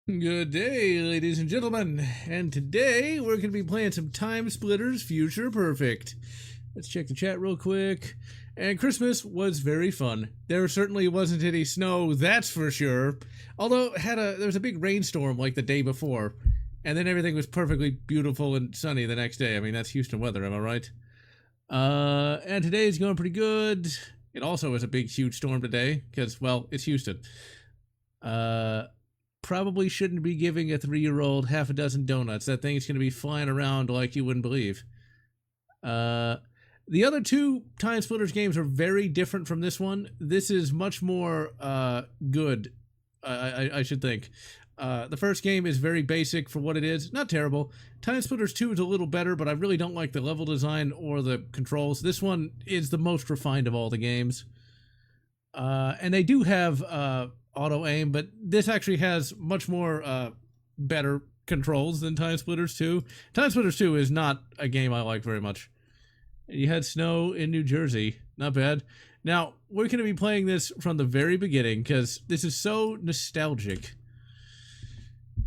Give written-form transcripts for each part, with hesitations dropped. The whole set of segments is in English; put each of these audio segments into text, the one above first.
Good day, ladies and gentlemen, and today we're going to be playing some TimeSplitters Future Perfect. Let's check the chat real quick. And Christmas was very fun. There certainly wasn't any snow, that's for sure. Although there was a big rainstorm like the day before, and then everything was perfectly beautiful and sunny the next day. I mean, that's Houston weather, am I right? And today's going pretty good. It also was a big, huge storm today, because, well, it's Houston. Probably shouldn't be giving a 3-year-old half a dozen donuts. That thing's going to be flying around like you wouldn't believe. The other two TimeSplitters games are very different from this one. This is much more good, I should think. The first game is very basic for what it is. Not terrible. TimeSplitters 2 is a little better, but I really don't like the level design or the controls. This one is the most refined of all the games. And they do have auto aim, but this actually has much more better controls than TimeSplitters 2. TimeSplitters 2 is not a game I like very much. You had snow in New Jersey. Not bad. Now, we're going to be playing this from the very beginning because this is so nostalgic.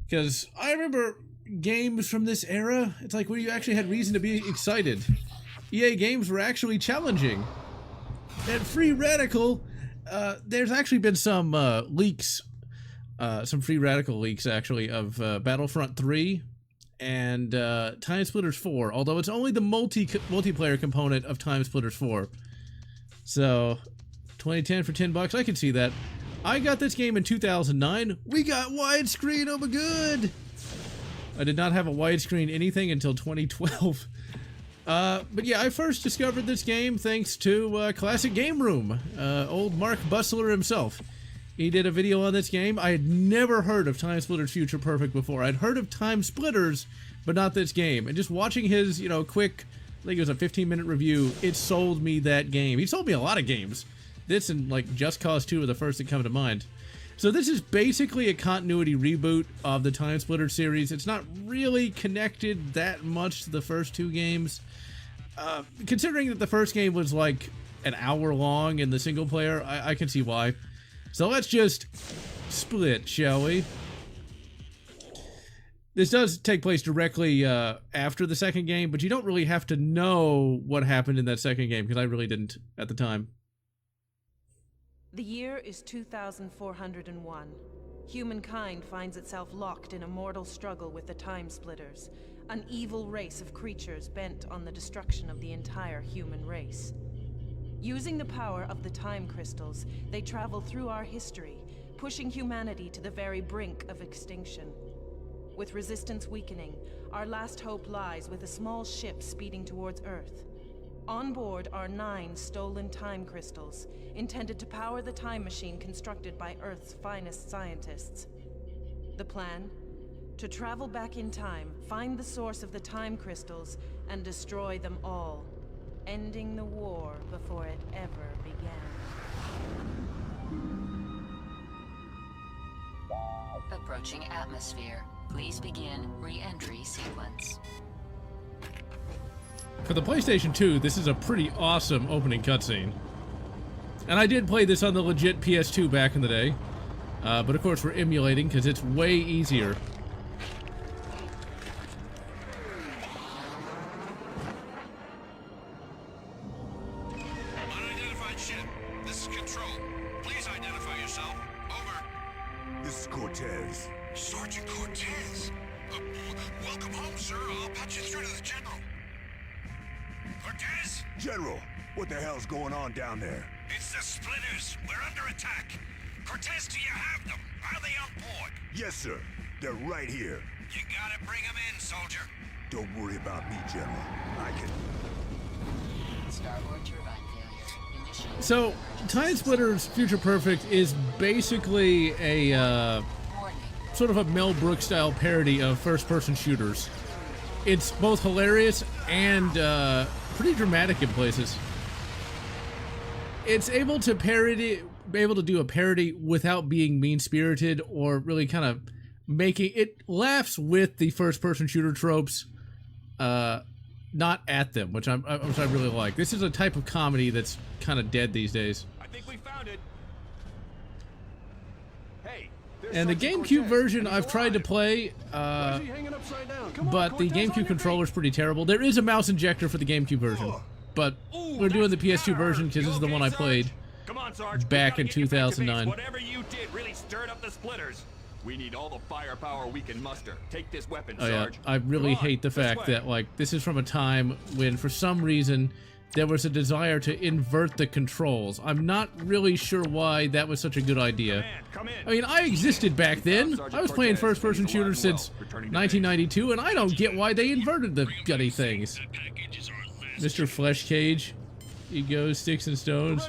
Because I remember games from this era, it's like where you actually had reason to be excited. EA games were actually challenging. And Free Radical, there's actually been some leaks, some Free Radical leaks actually of Battlefront 3 and TimeSplitters 4, although it's only the multiplayer component of TimeSplitters 4. So, 2010 for $10, I can see that. I got this game in 2009. We got widescreen, oh my god! I did not have a widescreen anything until 2012. But yeah, I first discovered this game thanks to Classic Game Room, old Mark Bussler himself. He did a video on this game. I had never heard of TimeSplitters Future Perfect before. I'd heard of TimeSplitters, but not this game. And just watching his, quick, I think it was a 15-minute review, it sold me that game. He sold me a lot of games. This and, like, Just Cause 2 are the first that come to mind. So this is basically a continuity reboot of the TimeSplitters series. It's not really connected that much to the first two games. Considering that the first game was like an hour long in the single player, I can see why. So let's just split, shall we? This does take place directly after the second game, but you don't really have to know what happened in that second game, because I really didn't at the time. The year is 2401. Humankind finds itself locked in a mortal struggle with the TimeSplitters, an evil race of creatures bent on the destruction of the entire human race. Using the power of the time crystals, they travel through our history, pushing humanity to the very brink of extinction. With resistance weakening, our last hope lies with a small ship speeding towards Earth. On board are 9 stolen time crystals, intended to power the time machine constructed by Earth's finest scientists. The plan? To travel back in time, find the source of the time crystals, and destroy them all, ending the war before it ever began. Approaching atmosphere. Please begin re-entry sequence. For the PlayStation 2, this is a pretty awesome opening cutscene. And I did play this on the legit PS2 back in the day. But of course we're emulating because it's way easier. Unidentified ship. This is Control. Please identify yourself. Over. This is Cortez. Sergeant Cortez. Welcome home, sir. I'll patch you through to the General. Cortez? General, what the hell's going on down there? It's the Splitters. We're under attack. Cortez, do you have them? Are they on board? Yes, sir. They're right here. You gotta bring them in, soldier. Don't worry about me, General. I can... Starboard turbine failure. Initiate. So, TimeSplitters Future Perfect is basically a sort of a Mel Brooks style parody of first-person shooters. It's both hilarious and pretty dramatic in places. It's able to do a parody without being mean-spirited or really kind of making it laughs with the first-person shooter tropes, not at them, which I really like. This is a type of comedy that's kind of dead these days. I think we found it. Hey, And the GameCube version I've tried to play, but the GameCube controller's pretty terrible. There is a mouse injector for the GameCube version, but we're doing the PS2 version because this is the one I played back in 2009. Whatever you did really stirred up the splitters. We need all the firepower we can muster. Take this weapon, Sarge. I really hate the fact that, like, this is from a time when, for some reason, there was a desire to invert the controls. I'm not really sure why that was such a good idea. I mean, I existed back then. I was playing first-person shooters since 1992, and I don't get why they inverted the gutty things. Mr. Flesh Cage. He goes, sticks and stones.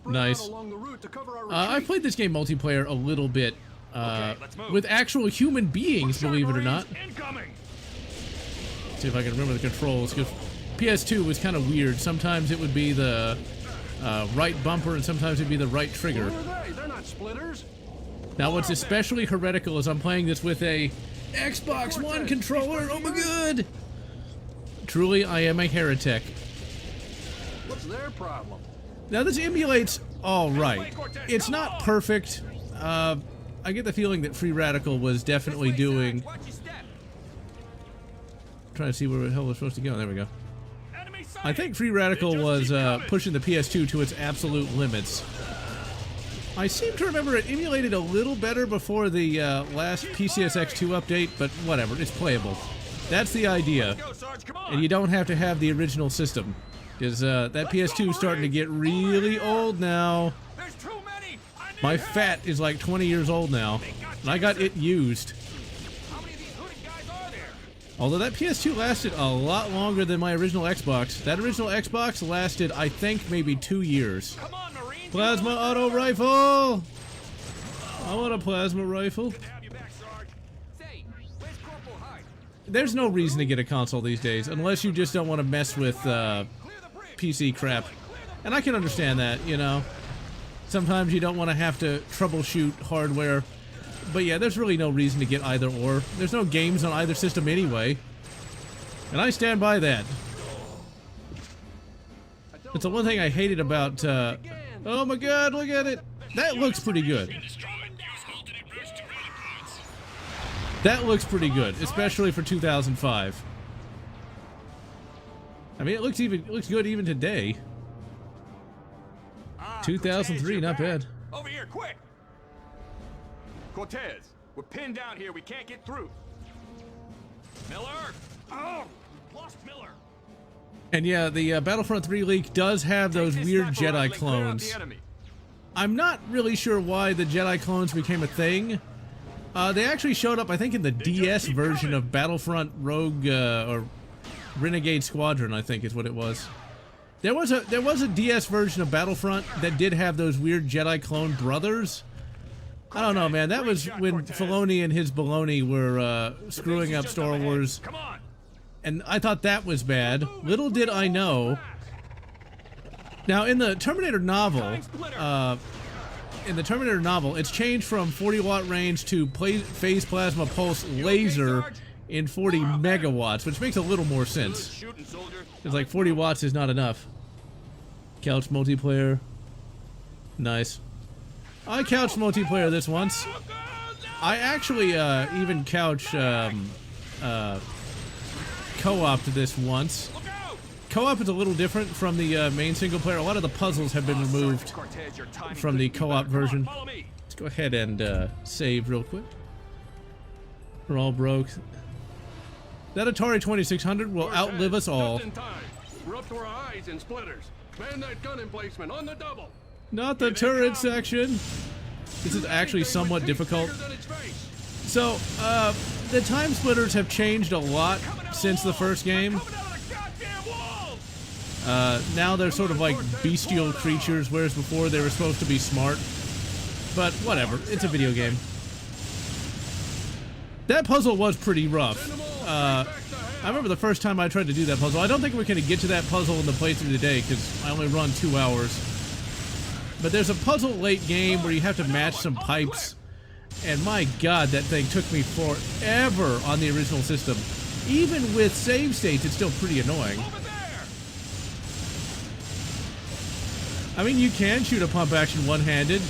Nice. I played this game multiplayer a little bit. With actual human beings, believe it or not. See if I can remember the controls, because PS2 was kind of weird. Sometimes it would be the right bumper, and sometimes it'd be the right trigger. Now, what's especially heretical is I'm playing this with a Xbox One controller. Oh my god! Truly, I am a heretic. What's their problem? Now, this emulates all right. It's not perfect. I get the feeling that Free Radical was definitely doing... Trying to see where the hell we're supposed to go. There we go. I think Free Radical was pushing the PS2 to its absolute limits. I seem to remember it emulated a little better before the last PCSX2 update, but whatever, it's playable. That's the idea. And you don't have to have the original system. Because that PS2 is starting to get really old now. My fat is like 20 years old now, and I got it used. Although that PS2 lasted a lot longer than my original Xbox. That original Xbox lasted, I think, maybe 2 years. Plasma auto rifle! I want a plasma rifle. There's no reason to get a console these days, unless you just don't want to mess with PC crap. And I can understand that, you know. Sometimes you don't want to have to troubleshoot hardware. But yeah, there's really no reason to get either or. There's no games on either system anyway. And I stand by that. It's the one thing I hated about, oh my god, look at it! That looks pretty good. That looks pretty good, especially for 2005. I mean, it looks good even today. 2003, not bad. Over here, quick! Cortez, we're pinned down here. We can't get through. Miller! Oh, lost Miller. And yeah, the Battlefront 3 leak does have those weird Jedi clones. I'm not really sure why the Jedi clones became a thing. They actually showed up, I think, in the DS version of Battlefront Rogue or Renegade Squadron, I think is what it was. There was a DS version of Battlefront that did have those weird Jedi clone brothers. I don't know, man. That was when Filoni and his baloney were screwing up Star Wars. And I thought that was bad. Little did I know. Now, in the Terminator novel, it's changed from 40-watt range to phase plasma pulse laser in 40 megawatts, which makes a little more sense. It's like 40 watts is not enough. Couch multiplayer. Nice. I couch multiplayer this once. I actually even couch co-opted this once. Co-op is a little different from the main single player. A lot of the puzzles have been removed from the co-op version. Let's go ahead and save real quick. We're all broke. That Atari 2600 will outlive us all. We're up to our eyes in splitters. Man that gun emplacement on the double. Not the turret section. This is actually somewhat difficult. So, the TimeSplitters have changed a lot since the first game. Now they're sort of like bestial creatures, whereas before they were supposed to be smart. But whatever, it's a video game. That puzzle was pretty rough. I remember the first time I tried to do that puzzle. I don't think we're going to get to that puzzle in the playthrough today because I only run 2 hours. But there's a puzzle late game where you have to match some pipes. And my god, that thing took me forever on the original system. Even with save states, it's still pretty annoying. I mean, you can shoot a pump action one-handed.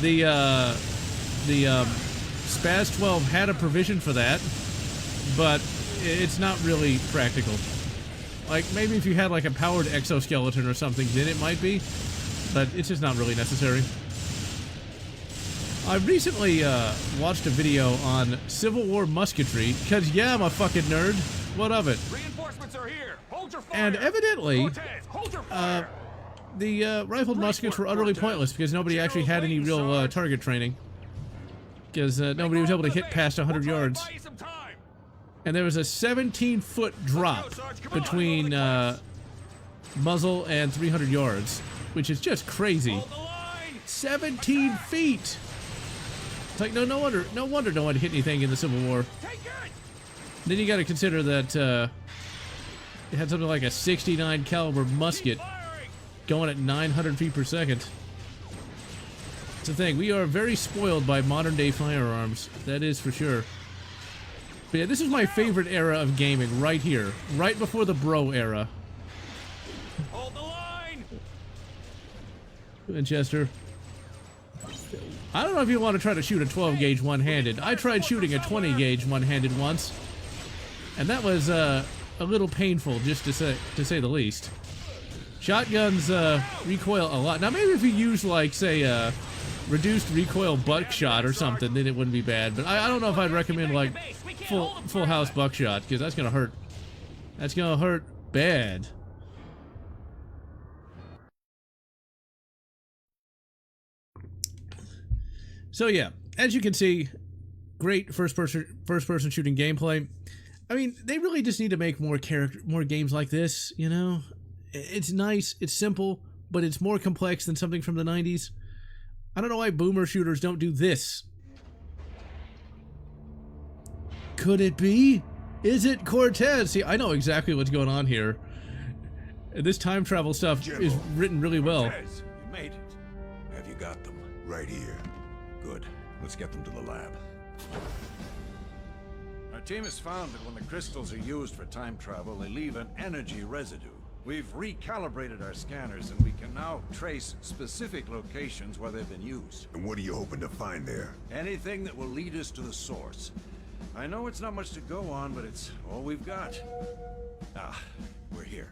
The Spaz 12 had a provision for that, but it's not really practical. Like, maybe if you had like a powered exoskeleton or something, then it might be, but it's just not really necessary. I recently watched a video on Civil War musketry, because yeah, I'm a fucking nerd. What of it? Reinforcements are here. Hold your fire. And evidently, Cortez, hold your fire. the rifled muskets were utterly pointless because nobody actually had any real target training. Because nobody was able to hit past 100 yards. Buy you some time. And there was a 17-foot drop between muzzle and 300 yards, which is just crazy. Hold the line. 17 feet! It's like, no wonder no one hit anything in the Civil War. Take it. Then you gotta consider that it had something like a 69 caliber musket Firing. going at 900 feet per second. It's the thing, we are very spoiled by modern day firearms, that is for sure. But yeah, this is my favorite era of gaming, right here. Right before the bro era. Hold the line. Winchester. I don't know if you want to try to shoot a 12 gauge one-handed. I tried shooting a 20 gauge one-handed once, and that was a little painful, just to say the least. Shotguns recoil a lot. Now maybe if you use like say reduced recoil buckshot or something, then it wouldn't be bad. But I don't know if I'd recommend like full house buckshot, because that's gonna hurt. That's gonna hurt bad. So yeah, as you can see, great first person shooting gameplay. I mean, they really just need to make more games like this, you know? It's nice, it's simple, but it's more complex than something from the 90s. I don't know why boomer shooters don't do this. Could it be? Is it Cortez? See, I know exactly what's going on here. This time travel stuff is written really well. Cortez, you made it. Have you got them? Right here. Good. Let's get them to the lab. Our team has found that when the crystals are used for time travel, they leave an energy residue. We've recalibrated our scanners, and we can now trace specific locations where they've been used. And what are you hoping to find there? Anything that will lead us to the source. I know it's not much to go on, but it's all we've got. Ah, we're here.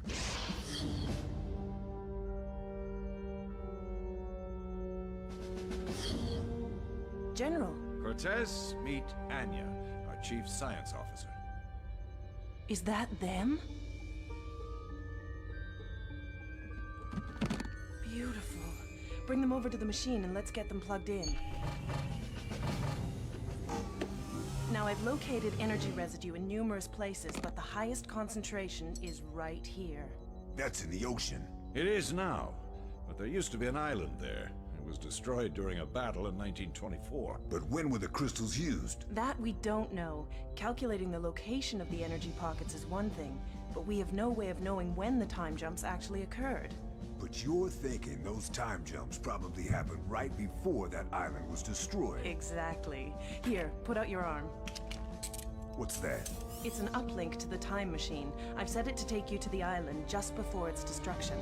General, Cortez, meet Anya, our chief science officer. is that them? Beautiful. Bring them over to the machine and let's get them plugged in. Now, I've located energy residue in numerous places, but the highest concentration is right here. That's in the ocean. It is now, but there used to be an island there. It was destroyed during a battle in 1924. But when were the crystals used? That we don't know. Calculating the location of the energy pockets is one thing, but we have no way of knowing when the time jumps actually occurred. But you're thinking those time jumps probably happened right before that island was destroyed. Exactly. Here, put out your arm. What's that? It's an uplink to the time machine. I've set it to take you to the island just before its destruction.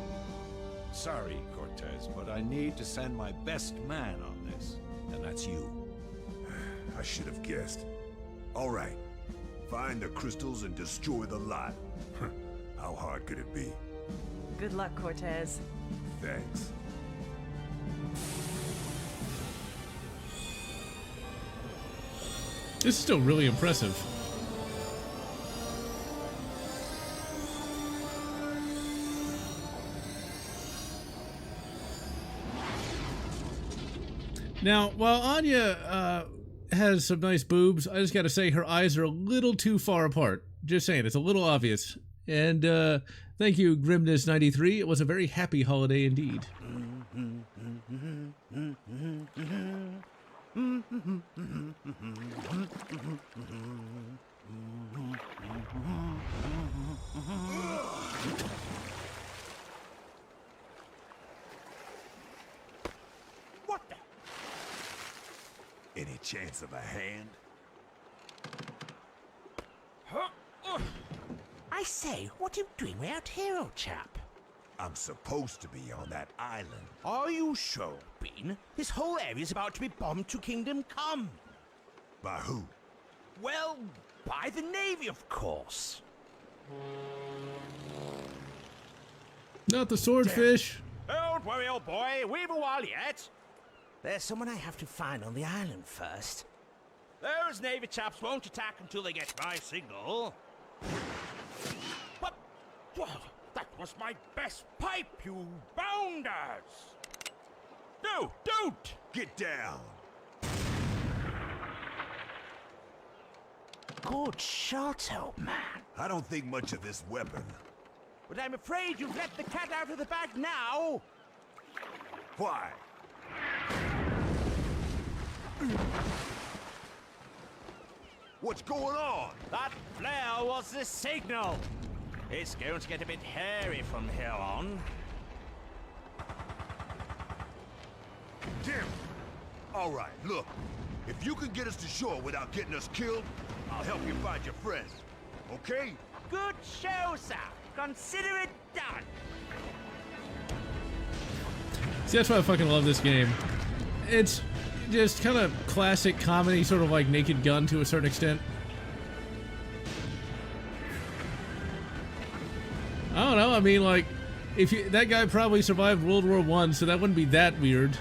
Sorry, Cortez, but I need to send my best man on this, and that's you. I should have guessed. All right. Find the crystals and destroy the lot. How hard could it be? Good luck, Cortez. Thanks. This is still really impressive. Now, while Anya has some nice boobs, I just gotta say her eyes are a little too far apart. Just saying, it's a little obvious. And thank you, Grimness93. It was a very happy holiday indeed. What the? Any chance of a hand? I say, what are you doing out here, old chap? I'm supposed to be on that island. Are you sure, Bean? This whole area's about to be bombed to Kingdom Come. By who? Well, by the Navy, of course. Not the swordfish. Don't worry, old boy. We've a while yet. There's someone I have to find on the island first. Those Navy chaps won't attack until they get my signal. What? That was my best pipe, you bounders! No, don't! Get down! Good shot, old man. I don't think much of this weapon. But I'm afraid you've let the cat out of the bag now. Why? What's going on? That flare was the signal. It's going to get a bit hairy from here on. Damn it! All right, look. If you can get us to shore without getting us killed, I'll help you find your friend. Okay? Good show, sir. Consider it done. See, that's why I fucking love this game. It's just kind of classic comedy, sort of like Naked Gun to a certain extent. I don't know, I mean, like, that guy probably survived World War I, so that wouldn't be that weird.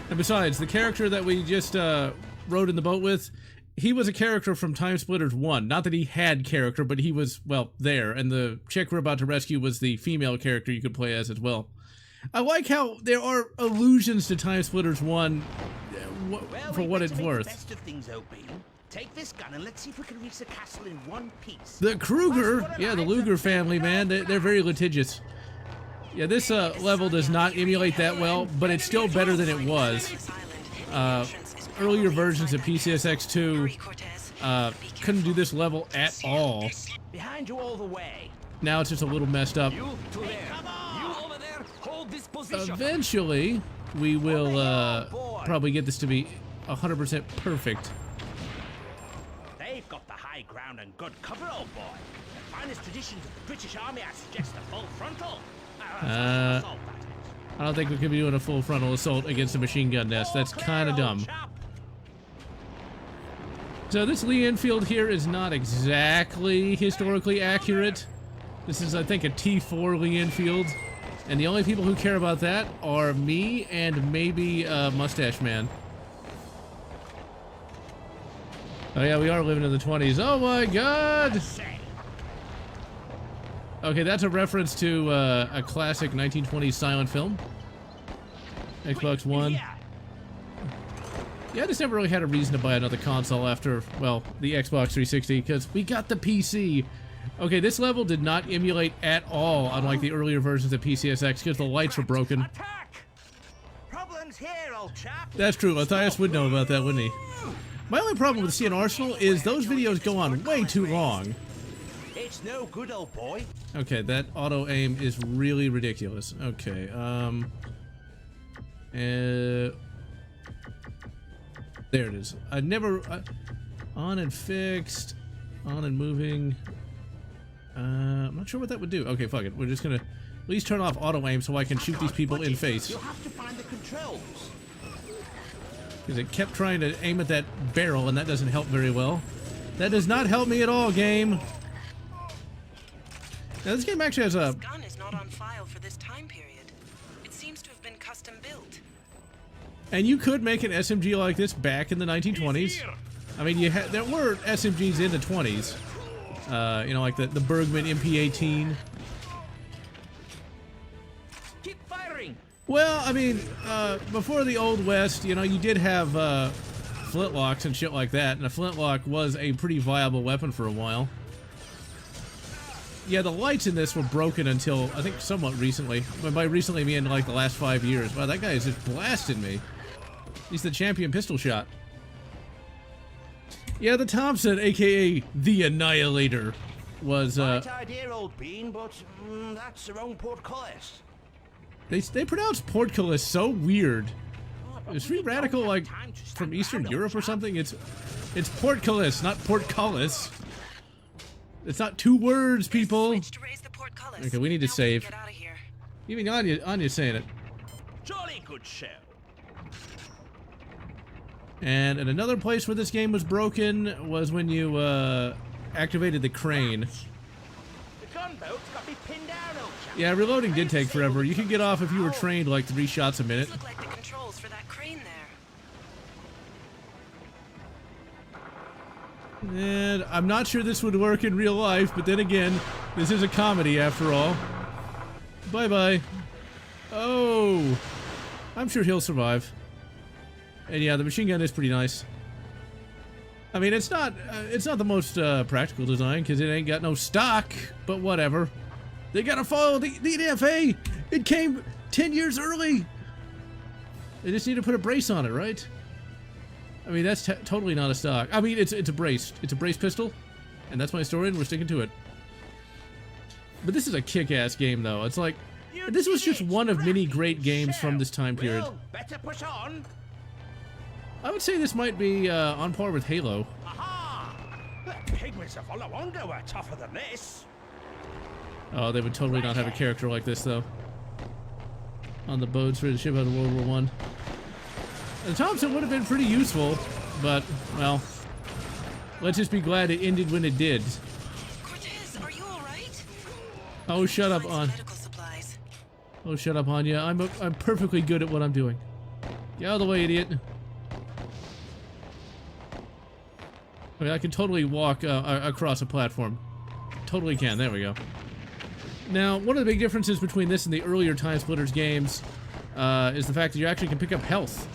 And besides, the character that we just rode in the boat with, he was a character from TimeSplitters 1. Not that he had character, but he was, well, there. And the chick we're about to rescue was the female character you could play as well. I like how there are allusions to TimeSplitters 1 for what it's worth. Best of things, OB. Take this gun and let's see if we can reach the castle in one piece. The Kruger, yeah, the Luger family, man, they're very litigious. Yeah, this level does not emulate that well, but it's still better than it was. Earlier versions of PCSX2 couldn't do this level at all. Behind you all the way. Now it's just a little messed up. You to there. You over there. Hold this position. Eventually, we will probably get this to be 100% perfect. They've got the high ground and good cover, old boy. The finest traditions of the British Army, I suggest a full frontal. I don't think we could be doing a full frontal assault against a machine gun nest. That's kind of dumb. So this Lee Enfield here is not exactly historically accurate. This is, I think, a T4 Lee Enfield. And the only people who care about that are me and maybe Mustache Man. Oh yeah, we are living in the 20s. Oh my god! Okay, that's a reference to a classic 1920s silent film. Xbox One. Yeah, I just never really had a reason to buy another console after, well, the Xbox 360, because we got the PC. Okay, this level did not emulate at all, unlike the earlier versions of PCSX, because the lights were broken. Problems here, old chap. That's true, Matthias would know about that, wouldn't he? My only problem with CN Arsenal is those videos go on way too long. It's no good, old boy. Okay, that auto aim is really ridiculous. Okay, there it is. I never on and fixed, on and moving. I'm not sure what that would do. Okay, fuck it. We're just gonna at least turn off auto aim so I can shoot these people in face. You'll have to find the controls. Because it kept trying to aim at that barrel, and that doesn't help very well. That does not help me at all, game. Now this game actually has a... This gun is not on file for this time period. It seems to have been custom built. And you could make an SMG like this back in the 1920s. I mean, there were SMGs in the 20s. You know, like the Bergman MP18. Keep firing. Well, I mean, before the Old West, you know, you did have flintlocks and shit like that, and a flintlock was a pretty viable weapon for a while. Yeah, the lights in this were broken until, I think, somewhat recently. But by recently, I mean, like, the last 5 years. Wow, that guy is just blasting me. He's the champion pistol shot. Yeah, the Thompson, a.k.a. the Annihilator, was, Right idea, old bean, but that's the wrong portcullis. They pronounce portcullis so weird. Is Free Radical, like, from Eastern Europe or something? It's portcullis, not portcullis. It's not two words, people. Okay, we need to save. Even Anya's saying it. Jolly good show. And another place where this game was broken was when you activated the crane. The gunboat's got me pinned down, old chap. Yeah, reloading did take forever. You could get off if you were trained like 3 shots a minute. Look like the controls for that crane there. And I'm not sure this would work in real life, but then again, this is a comedy after all. Bye-bye. Oh, I'm sure he'll survive. And yeah, the machine gun is pretty nice. I mean, it's not the most practical design because it ain't got no stock, but whatever. They gotta follow the NFA. It came 10 years early. They just need to put a brace on it, right? I mean, that's totally not a stock. I mean, it's a brace. It's a brace pistol, and that's my story, and we're sticking to it. But this is a kick-ass game, though. It's like, this was just one of many great games from this time period. Well, better push on. I would say this might be on par with Halo. Aha! The pigments of Olawonga were tougher than this. Oh, they would totally not have a character like this, though. On the boats ready to ship out of World War I. The Thompson would have been pretty useful, but, well, let's just be glad it ended when it did. Cortez, are you all right? Oh, shut up, Anya. Medical supplies. Oh, shut up, Anya. I'm perfectly good at what I'm doing. Get out of the way, idiot. I mean, I can totally walk across a platform. Totally can. There we go. Now, one of the big differences between this and the earlier TimeSplitters games is the fact that you actually can pick up health.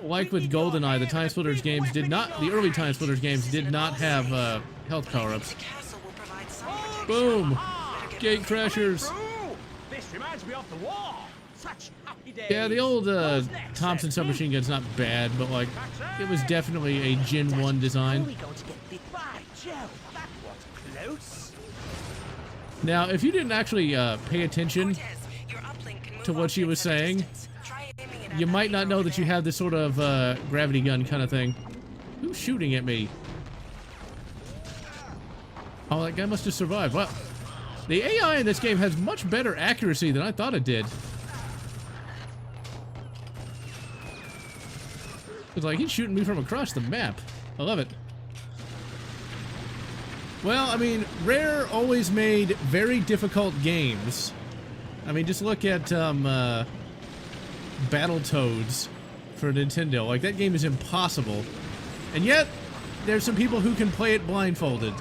Like with GoldenEye, the TimeSplitters games did not. The early TimeSplitters games did not have health power-ups. Boom! Gate crashers. This reminds me of the war. Such happy days. Yeah, the old Thompson submachine gun's not bad, but like, it was definitely a Gen 1 design. By Jove, that was close. Now, if you didn't actually pay attention to what she was saying, you might not know that you have this sort of gravity gun kind of thing. Who's shooting at me? Oh, that guy must have survived. Well, the AI in this game has much better accuracy than I thought it did. It's like he's shooting me from across the map. I love it. Well, I mean, Rare always made very difficult games. I mean, just look at Battletoads for Nintendo. Like, that game is impossible. And yet, there's some people who can play it blindfolded.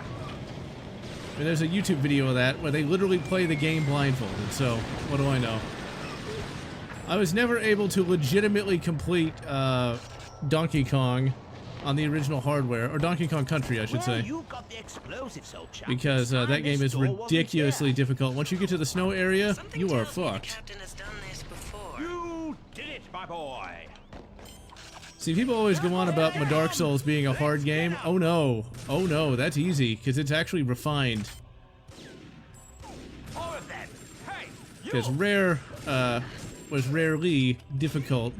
And there's a YouTube video of that where they literally play the game blindfolded. So, what do I know? I was never able to legitimately complete Donkey Kong on the original hardware, or Donkey Kong Country, I should say. You got the explosives, old chap. Because that game is ridiculously difficult. Once you get to the snow area, you are fucked. You did it, my boy. See, people always go on about my Dark Souls being a hard game. Oh no. Oh no, that's easy, because it's actually refined. Because Rare was rarely difficult.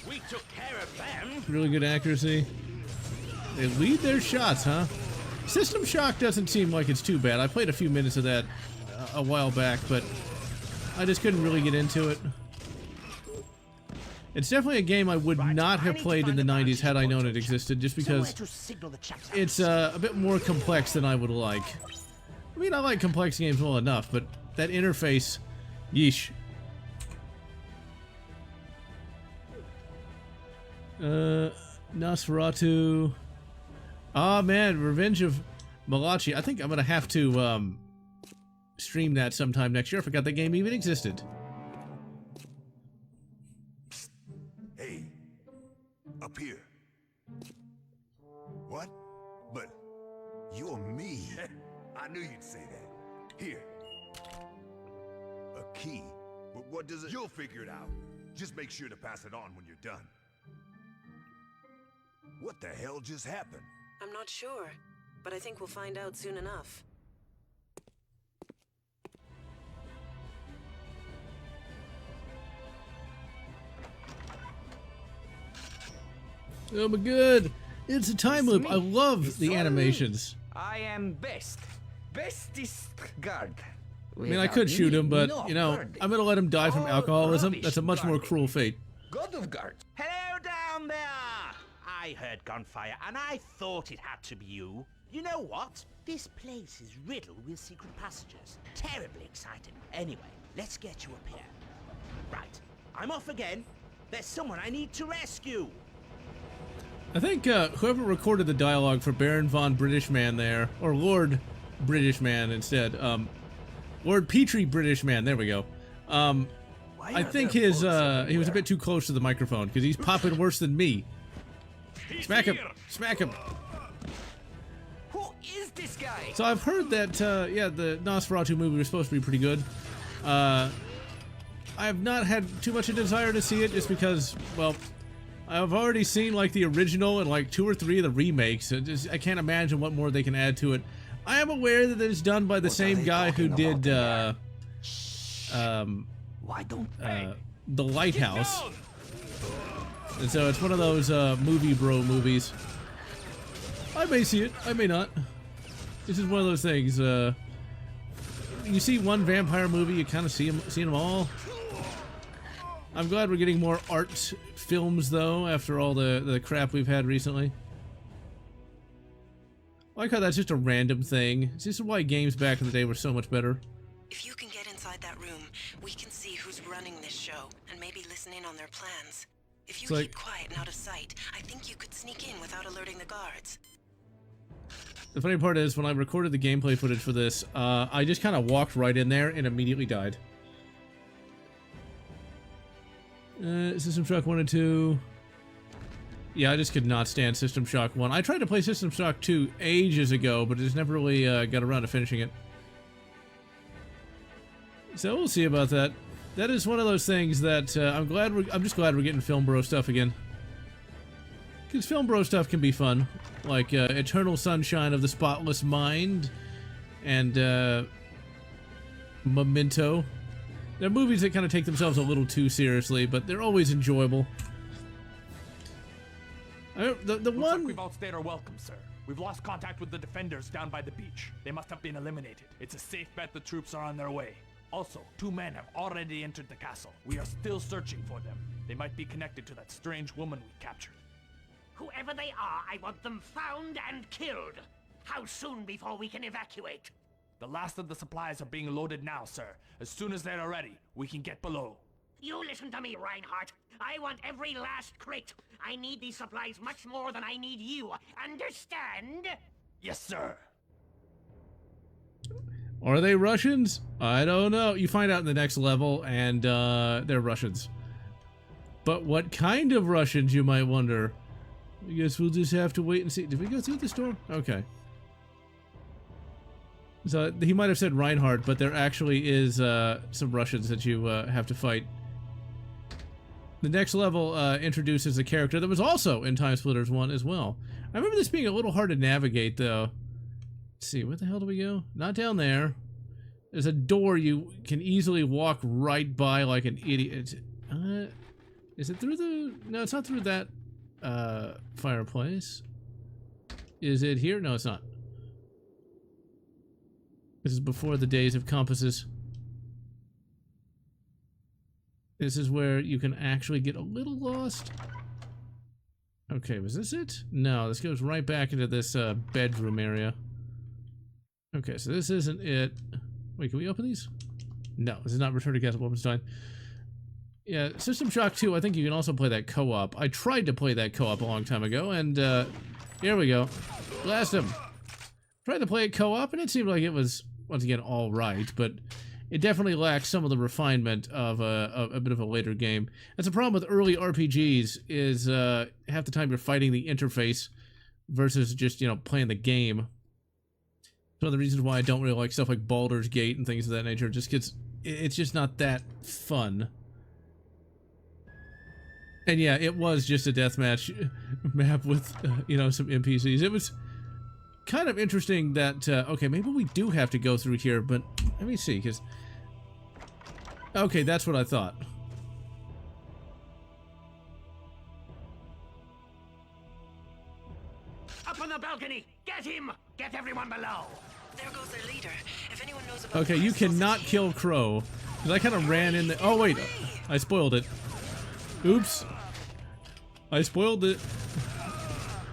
We took care of them. Really good accuracy. They lead their shots, huh? System Shock doesn't seem like it's too bad. I played a few minutes of that a while back, but I just couldn't really get into it. It's definitely a game I would not have played in the 90s had I known it existed, just because it's a bit more complex than I would like. I mean, I like complex games well enough, but that interface, yeesh. Nosferatu. Ah, man, Revenge of Malachi. I think I'm gonna have to stream that sometime next year. I forgot that game even existed. Hey, up here. What? But you're me. I knew you'd say that. Here. A key. But what does it... You'll figure it out. Just make sure to pass it on when you're done. What the hell just happened? I'm not sure, but I think we'll find out soon enough. Oh my god! It's a time loop. I love the animations. I am Bestest guard. I mean, I could shoot him, but, you know, I'm gonna let him die from alcoholism. That's a much more cruel fate. God of guards. Hello down there! I heard gunfire, and I thought it had to be you. You know what? This place is riddled with secret passages. Terribly exciting. Anyway, let's get you up here. Right, I'm off again. There's someone I need to rescue. I think whoever recorded the dialogue for Baron von British Man there, or Lord British Man instead, Lord Petrie British Man, there we go. I think he was a bit too close to the microphone because he's popping worse than me. Smack him! Smack him! Who is this guy? So I've heard that, yeah, the Nosferatu movie was supposed to be pretty good. I have not had too much of a desire to see it just because, well, I've already seen like the original and like 2 or 3 of the remakes. I can't imagine what more they can add to it. I am aware that it's done by the same guy who did The Lighthouse. And so it's one of those movie bro movies. I may see it, I may not. This is one of those things. You see one vampire movie, you kind of see them all. I'm glad we're getting more art films though, after all the crap we've had recently. I like how that's just a random thing. This is why games back in the day were so much better. If you can get inside that room, we can see who's running this show and maybe listen in on their plans. If you keep quiet and out of sight, I think you could sneak in without alerting the guards. The funny part is, when I recorded the gameplay footage for this, I just kind of walked right in there and immediately died. System Shock 1 and 2. Yeah, I just could not stand System Shock 1. I tried to play System Shock 2 ages ago, but just never really got around to finishing it. So we'll see about that. That is one of those things that I'm just glad we're getting Film Bro stuff again. Because Film Bro stuff can be fun. Like Eternal Sunshine of the Spotless Mind and Memento. They're movies that kind of take themselves a little too seriously, but they're always enjoyable. The one... Like we've outstayed our welcome, sir. We've lost contact with the defenders down by the beach. They must have been eliminated. It's a safe bet the troops are on their way. Also, 2 men have already entered the castle. We are still searching for them. They might be connected to that strange woman we captured. Whoever they are, I want them found and killed. How soon before we can evacuate? The last of the supplies are being loaded now, sir. As soon as they're ready, we can get below. You listen to me, Reinhardt. I want every last crate. I need these supplies much more than I need you. Understand? Yes, sir. Are they Russians? I don't know. You find out in the next level, and they're Russians. But what kind of Russians, you might wonder? I guess we'll just have to wait and see. Did we go through this door? Okay. So he might have said Reinhardt, but there actually is some Russians that you have to fight. The next level introduces a character that was also in TimeSplitters 1 as well. I remember this being a little hard to navigate, though. Let's see, where the hell do we go? Not down there. There's a door you can easily walk right by like an idiot. Is it through the... No, it's not through that fireplace. Is it here? No, it's not. This is before the days of compasses. This is where you can actually get a little lost. Okay, was this it? No, this goes right back into this bedroom area. Okay, so this isn't it. Wait, can we open these? No, this is not Return to Castle Wolfenstein. Yeah, System Shock 2, I think you can also play that co-op. I tried to play that co-op a long time ago, and here we go. Blast him. Tried to play it co-op, and it seemed like it was, once again, all right, but it definitely lacks some of the refinement of a bit of a later game. That's a problem with early RPGs, is half the time you're fighting the interface versus just, you know, playing the game. It's one of the reasons why I don't really like stuff like Baldur's Gate and things of that nature, just because it's just not that fun. And yeah, it was just a deathmatch map with, you know, some NPCs. It was kind of interesting that, okay, maybe we do have to go through here, but let me see, because... Okay, that's what I thought. Up on the balcony! Get him! Get everyone below! There goes their leader. If anyone knows about Okay, you cannot kill Crow. Because I kind of ran in the... Oh, wait. I spoiled it. Oops. I spoiled it.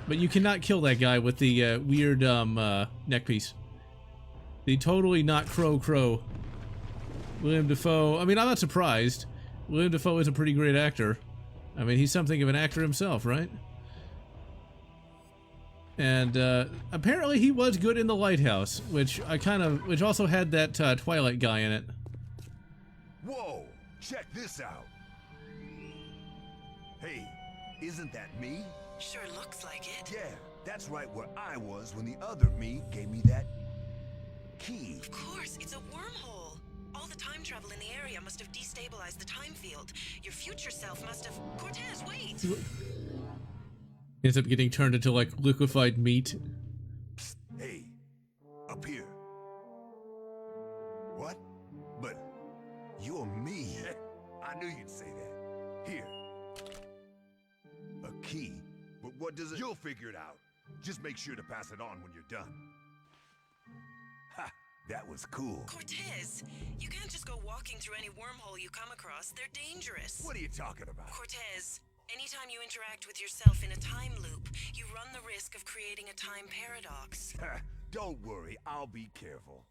But you cannot kill that guy with the weird neck piece. The totally not Crow. William Dafoe. I mean, I'm not surprised. William Dafoe is a pretty great actor. I mean, he's something of an actor himself, right? And apparently he was good in The Lighthouse, which also had that Twilight guy in it. Whoa! Check this out. Hey, isn't that me? Sure looks like it. Yeah, that's right where I was when the other me gave me that key. Of course, it's a wormhole. All the time travel in the area must have destabilized the time field. Your future self must have... Cortez, wait! He ends up getting turned into, like, liquefied meat. Psst, hey, up here. What? But you're me. I knew you'd say that. Here. A key. But what does it... You'll figure it out. Just make sure to pass it on when you're done. Ha! That was cool. Cortez, you can't just go walking through any wormhole you come across. They're dangerous. What are you talking about? Cortez, anytime you interact with yourself in a time loop, you run the risk of creating a time paradox. Don't worry, I'll be careful.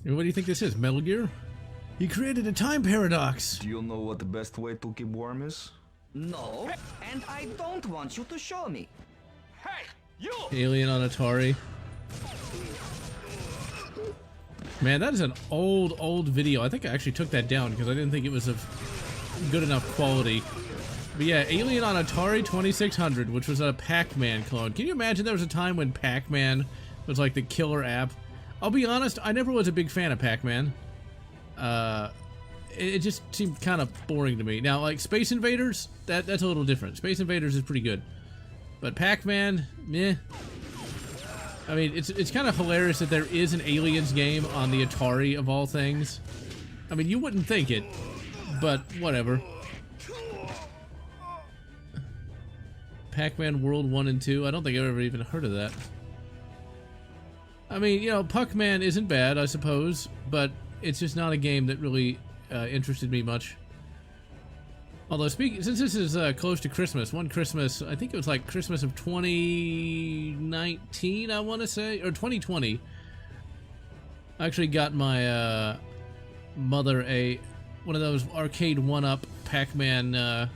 And what do you think this is, Metal Gear? He created a time paradox! Do you know what the best way to keep warm is? No, and I don't want you to show me. Hey, you! Alien on Atari. Man, that is an old video. I think I actually took that down because I didn't think it was of good enough quality. But yeah, Alien on Atari 2600, which was a Pac-Man clone. Can you imagine there was a time when Pac-Man was like the killer app? I'll be honest, I never was a big fan of Pac-Man. It just seemed kind of boring to me. Now, like Space Invaders, that's a little different. Space Invaders is pretty good. But Pac-Man, meh. I mean, it's kind of hilarious that there is an Aliens game on the Atari of all things. I mean, you wouldn't think it, but whatever. Pac-Man World 1 and 2, I don't think I've ever even heard of that. I mean, you know, Puck-Man isn't bad, I suppose, but it's just not a game that really interested me much. Although, since this is close to Christmas, one Christmas, I think it was like Christmas of 2019, I want to say, or 2020. I actually got my mother one of those arcade one-up Pac-Man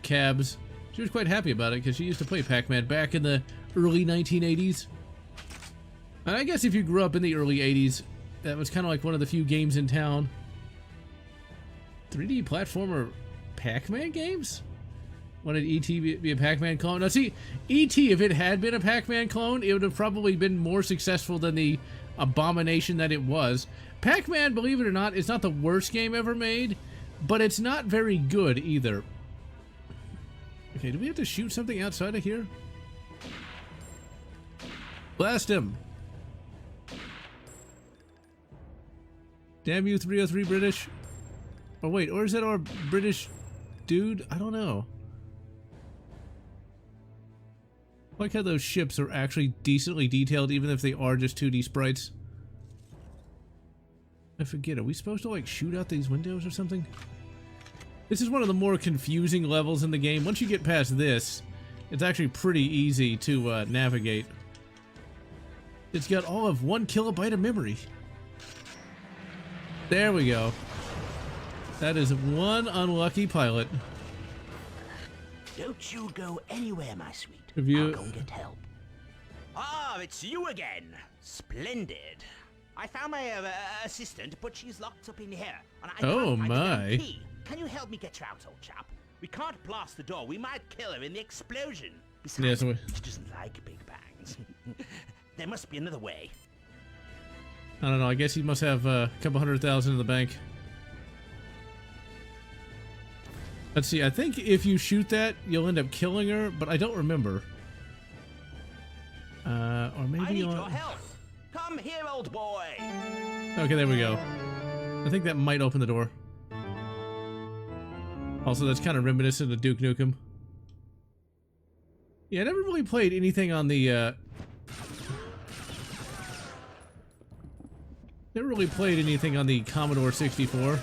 cabs. She was quite happy about it because she used to play Pac-Man back in the early 1980s. And I guess if you grew up in the early 80s, that was kind of like one of the few games in town. 3D platformer Pac-Man games? Wanted E.T. be a Pac-Man clone? Now see, E.T., if it had been a Pac-Man clone, it would have probably been more successful than the abomination that it was. Pac-Man, believe it or not, is not the worst game ever made, but it's not very good either. Okay, do we have to shoot something outside of here? Blast him! Damn you, 303 British. Oh wait, or is that our British dude? I don't know. I like how those ships are actually decently detailed, even if they are just 2D sprites. I forget, are we supposed to like shoot out these windows or something? This is one of the more confusing levels in the game. Once you get past this, it's actually pretty easy to navigate. It's got all of 1 kilobyte of memory. There we go. That is one unlucky pilot. Don't you go anywhere, my sweet. Have you... I'll go and get help. Ah, it's you again. Splendid. I found my assistant, but she's locked up in here. And I can't find the damn key. Can you help me get her out, old chap? We can't blast the door. We might kill her in the explosion. Besides, she doesn't like big bangs. There must be another way. I don't know. I guess he must have a couple 100,000 in the bank. Let's see. I think if you shoot that, you'll end up killing her, but I don't remember. Or maybe I need your help. Come here, old boy. Okay, there we go. I think that might open the door. Also, that's kind of reminiscent of Duke Nukem. Yeah, I never really played anything on the Never really played anything on the Commodore 64.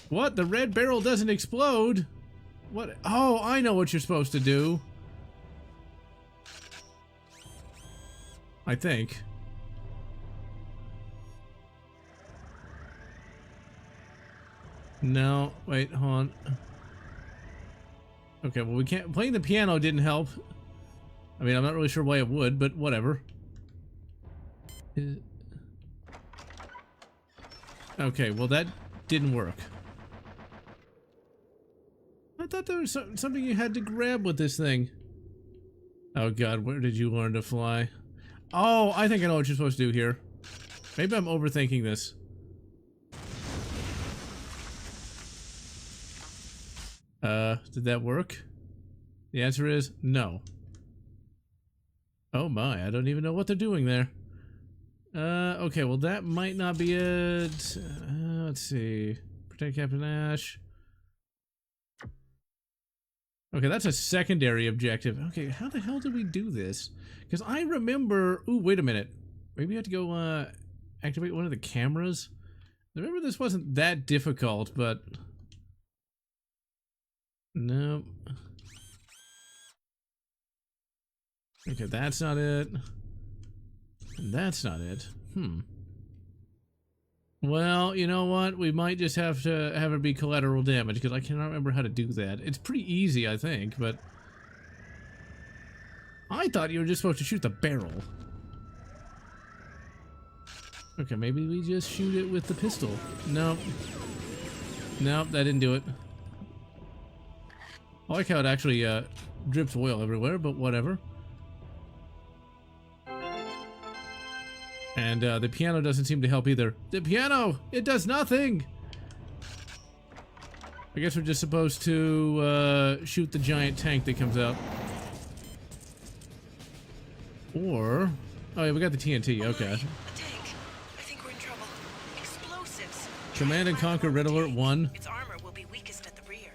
What? The red barrel doesn't explode? What? Oh, I know what you're supposed to do. I think. No, wait, hold on. Okay, well we can't, playing the piano didn't help. I mean, I'm not really sure why it would, but whatever. Okay, well that didn't work. I thought there was something you had to grab with this thing. Oh god, where did you learn to fly? Oh, I think I know what you're supposed to do here. Maybe I'm overthinking this. Did that work? The answer is no. Oh my, I don't even know what they're doing there. Okay, well that might not be it. Let's see. Protect Captain Ash. Okay, that's a secondary objective. Okay, how the hell did we do this? Because I remember... Ooh, wait a minute. Maybe I have to go, activate one of the cameras? I remember this wasn't that difficult, but... No. Okay, that's not it. And that's not it. Well, you know what? We might just have to have it be collateral damage, because I cannot remember how to do that. It's pretty easy, I think, but... I thought you were just supposed to shoot the barrel. Okay, maybe we just shoot it with the pistol. Nope. Nope, that didn't do it. I like how it actually drips oil everywhere, but whatever. And the piano doesn't seem to help either. The piano! It does nothing! I guess we're just supposed to shoot the giant tank that comes out. Or... Oh yeah, we got the TNT, okay. A tank. I think we're in trouble. Explosives. Command and Conquer Red Alert 1. Its armor will be weakest at the rear.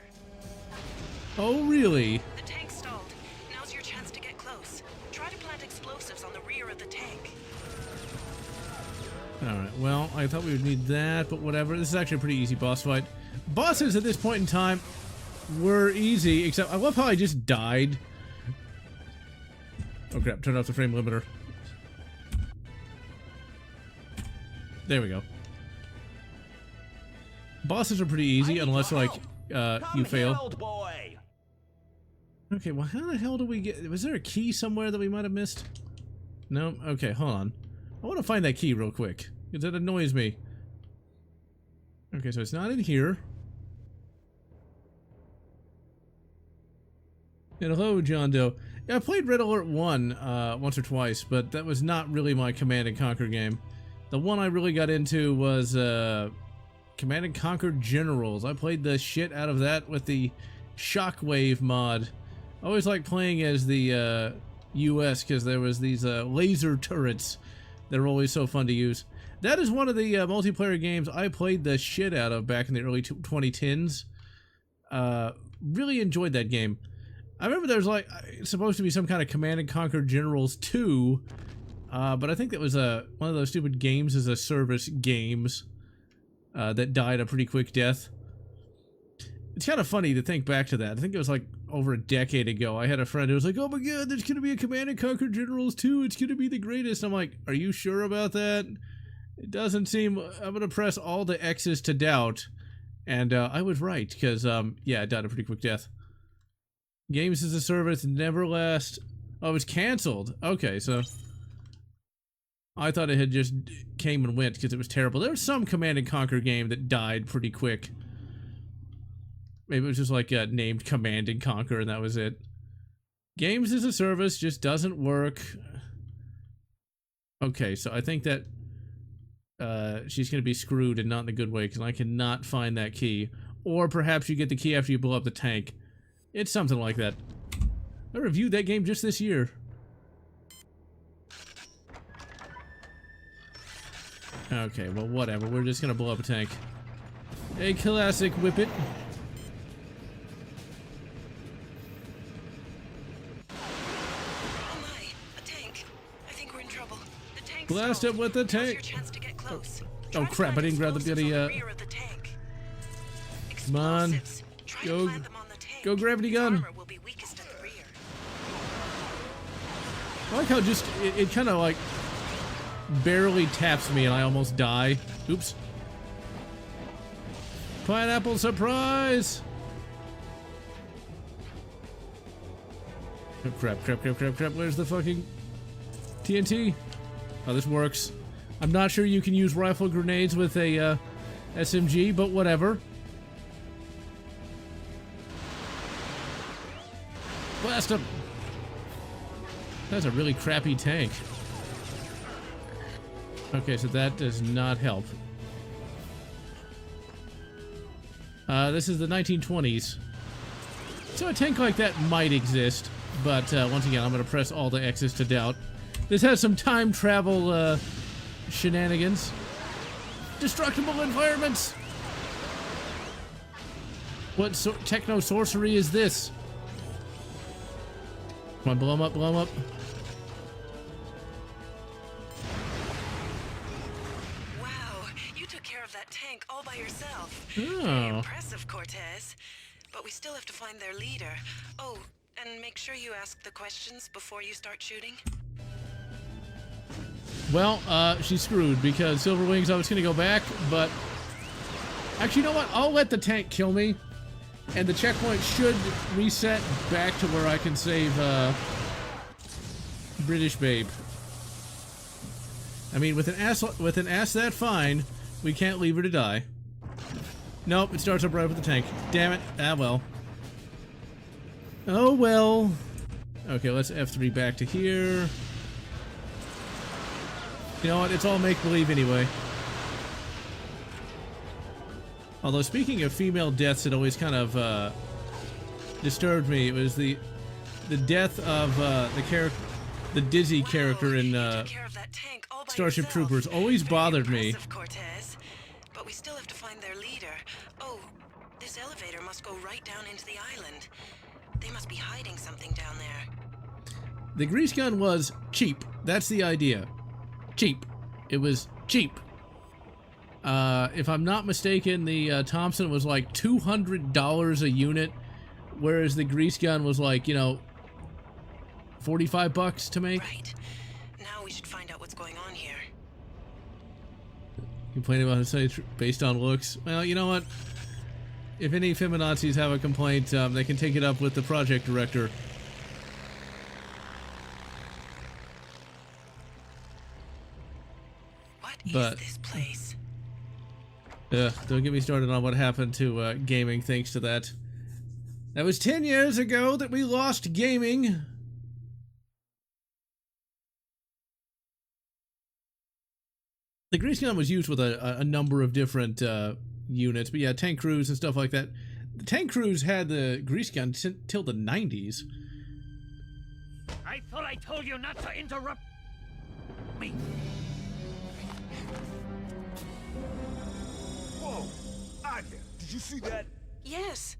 Oh, really? The tank stalled. Now's your chance to get close. Try to plant explosives on the rear of the tank. Alright, well, I thought we would need that, but whatever. This is actually a pretty easy boss fight. Bosses at this point in time were easy, except I love how I just died. Oh crap, turn off the frame limiter. There we go. Bosses are pretty easy, unless, like, you fail. Okay, well, how the hell do we get... Was there a key somewhere that we might have missed? No? Okay, hold on. I want to find that key real quick, because that annoys me. Okay, so it's not in here. And hello, John Doe. Yeah, I played Red Alert 1 once or twice, but that was not really my Command and Conquer game. The one I really got into was Command and Conquer Generals. I played the shit out of that with the Shockwave mod. I always liked playing as the US because there was these laser turrets that are always so fun to use. That is one of the multiplayer games I played the shit out of back in the early 2010s. Really enjoyed that game. I remember there was like supposed to be some kind of Command and Conquer Generals 2, but I think that was one of those stupid games as a service games that died a pretty quick death. It's kind of funny to think back to that. I think it was like over a decade ago. I had a friend who was like, "Oh my god, there's gonna be a Command and Conquer Generals 2. It's gonna be the greatest." I'm like, "Are you sure about that?" It doesn't seem. I'm gonna press all the X's to doubt, and I was right because yeah, it died a pretty quick death. Games as a service never last. Oh, it was canceled. Okay, so I thought it had just came and went because it was terrible. There was some Command and Conquer game that died pretty quick. Maybe it was just like named Command and Conquer and that was it. Games as a service just doesn't work. Okay, so I think that she's going to be screwed and not in the good way because I cannot find that key. Or perhaps you get the key after you blow up the tank. It's something like that. I reviewed that game just this year. Okay, well, whatever. We're just gonna blow up a tank. A classic whippet. Oh my, a tank. I think we're in trouble. The tank Blast stalled. it with the Now's your tank. chance to get close. Oh crap, I didn't grab the bloody, Come on. Go gravity gun. I like how just, it kind of like barely taps me and I almost die. Oops. Pineapple surprise! Oh, crap. Where's the fucking TNT? Oh, this works. I'm not sure you can use rifle grenades with a SMG, but whatever. Blast him! That's a really crappy tank. Okay, so that does not help. This is the 1920s. So a tank like that might exist, but once again, I'm going to press all the X's to doubt. This has some time travel shenanigans. Destructible environments! What techno sorcery is this? Come on, blow him up, blow him up. Wow, you took care of that tank all by yourself. Oh. Very impressive, Cortez. But we still have to find their leader. Oh, and make sure you ask the questions before you start shooting. Well, she's screwed because Silver Wings, I was going to go back, but... Actually, you know what? I'll let the tank kill me, and the checkpoint should reset back to where I can save, British Babe. I mean, with an ass that fine, we can't leave her to die. Nope, it starts up right with the tank. Damn it. Ah, well. Oh, well. Okay, let's F3 back to here. You know what? It's all make-believe anyway. Although, speaking of female deaths, it always kind of, disturbed me. It was the death of, the Dizzy character in, Starship Troopers. Always bothered me. But we still have to find their leader. Oh, this elevator must go right down into the island. They must be hiding something down there. The grease gun was cheap. That's the idea. Cheap. It was cheap. If I'm not mistaken, the Thompson was like $200 a unit, whereas the grease gun was like, you know, $45 to make. Right. Now we should find out what's going on here. Complaining about it based on looks. Well, you know what? If any feminazis have a complaint, they can take it up with the project director. What is this place? Don't get me started on what happened to gaming thanks to that. That was 10 years ago that we lost gaming. The grease gun was used with a number of different units, but yeah, tank crews and stuff like that. The tank crews had the grease gun till the 90s. I thought I told you not to interrupt me. Whoa! Anya, did you see that? Yes,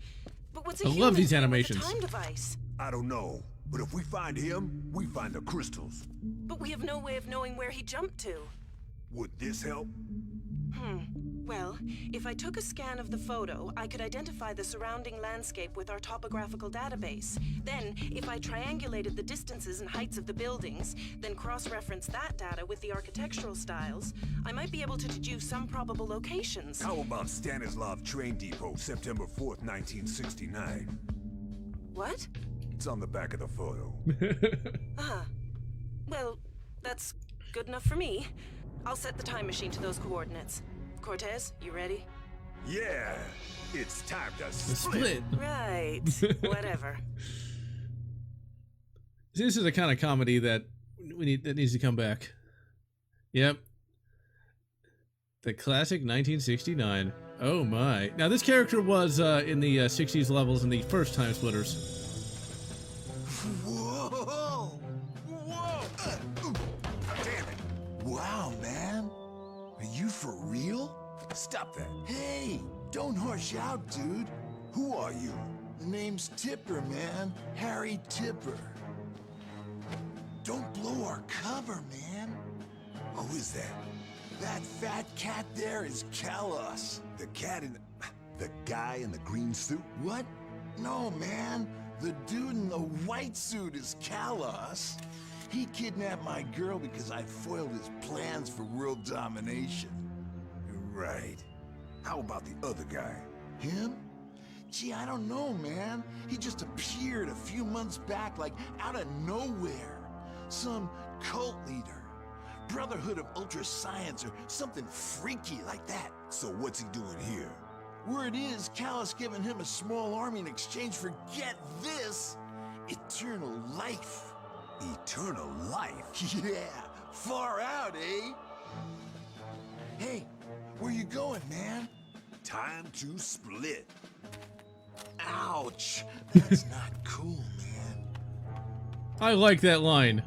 but what's a I love these animations. time device? I don't know, but if we find him, we find the crystals. But we have no way of knowing where he jumped to. Would this help? Well, if I took a scan of the photo, I could identify the surrounding landscape with our topographical database. Then, if I triangulated the distances and heights of the buildings, then cross-reference that data with the architectural styles, I might be able to deduce some probable locations. How about Stanislav Train Depot, September 4th, 1969? What? It's on the back of the photo. Well, that's good enough for me. I'll set the time machine to those coordinates. Cortez, you ready? Yeah, it's time to split. Right, whatever. This is the kind of comedy that that needs to come back. Yep. The classic 1969. Oh my. Now this character was in the 60s levels in the first TimeSplitters. Whoa! Whoa! Damn it! Wow, man. Are you for real? Stop that. Hey, don't horse out, dude. Who are you? The name's Tipper, man. Harry Tipper. Don't blow our cover, man. Who is that? That fat cat there is Kalos. The cat in the guy in the green suit? What? No, man. The dude in the white suit is Kalos. He kidnapped my girl because I foiled his plans for world domination. Right. How about the other guy? Him? Gee, I don't know, man. He just appeared a few months back, like out of nowhere. Some cult leader. Brotherhood of Ultra Science or something freaky like that. So what's he doing here? Word is, Kalos giving him a small army in exchange for, get this, eternal life. Eternal life? Yeah, far out, eh? Hey, where you going, man? Time to split. Ouch, that's not cool, man. I like that line.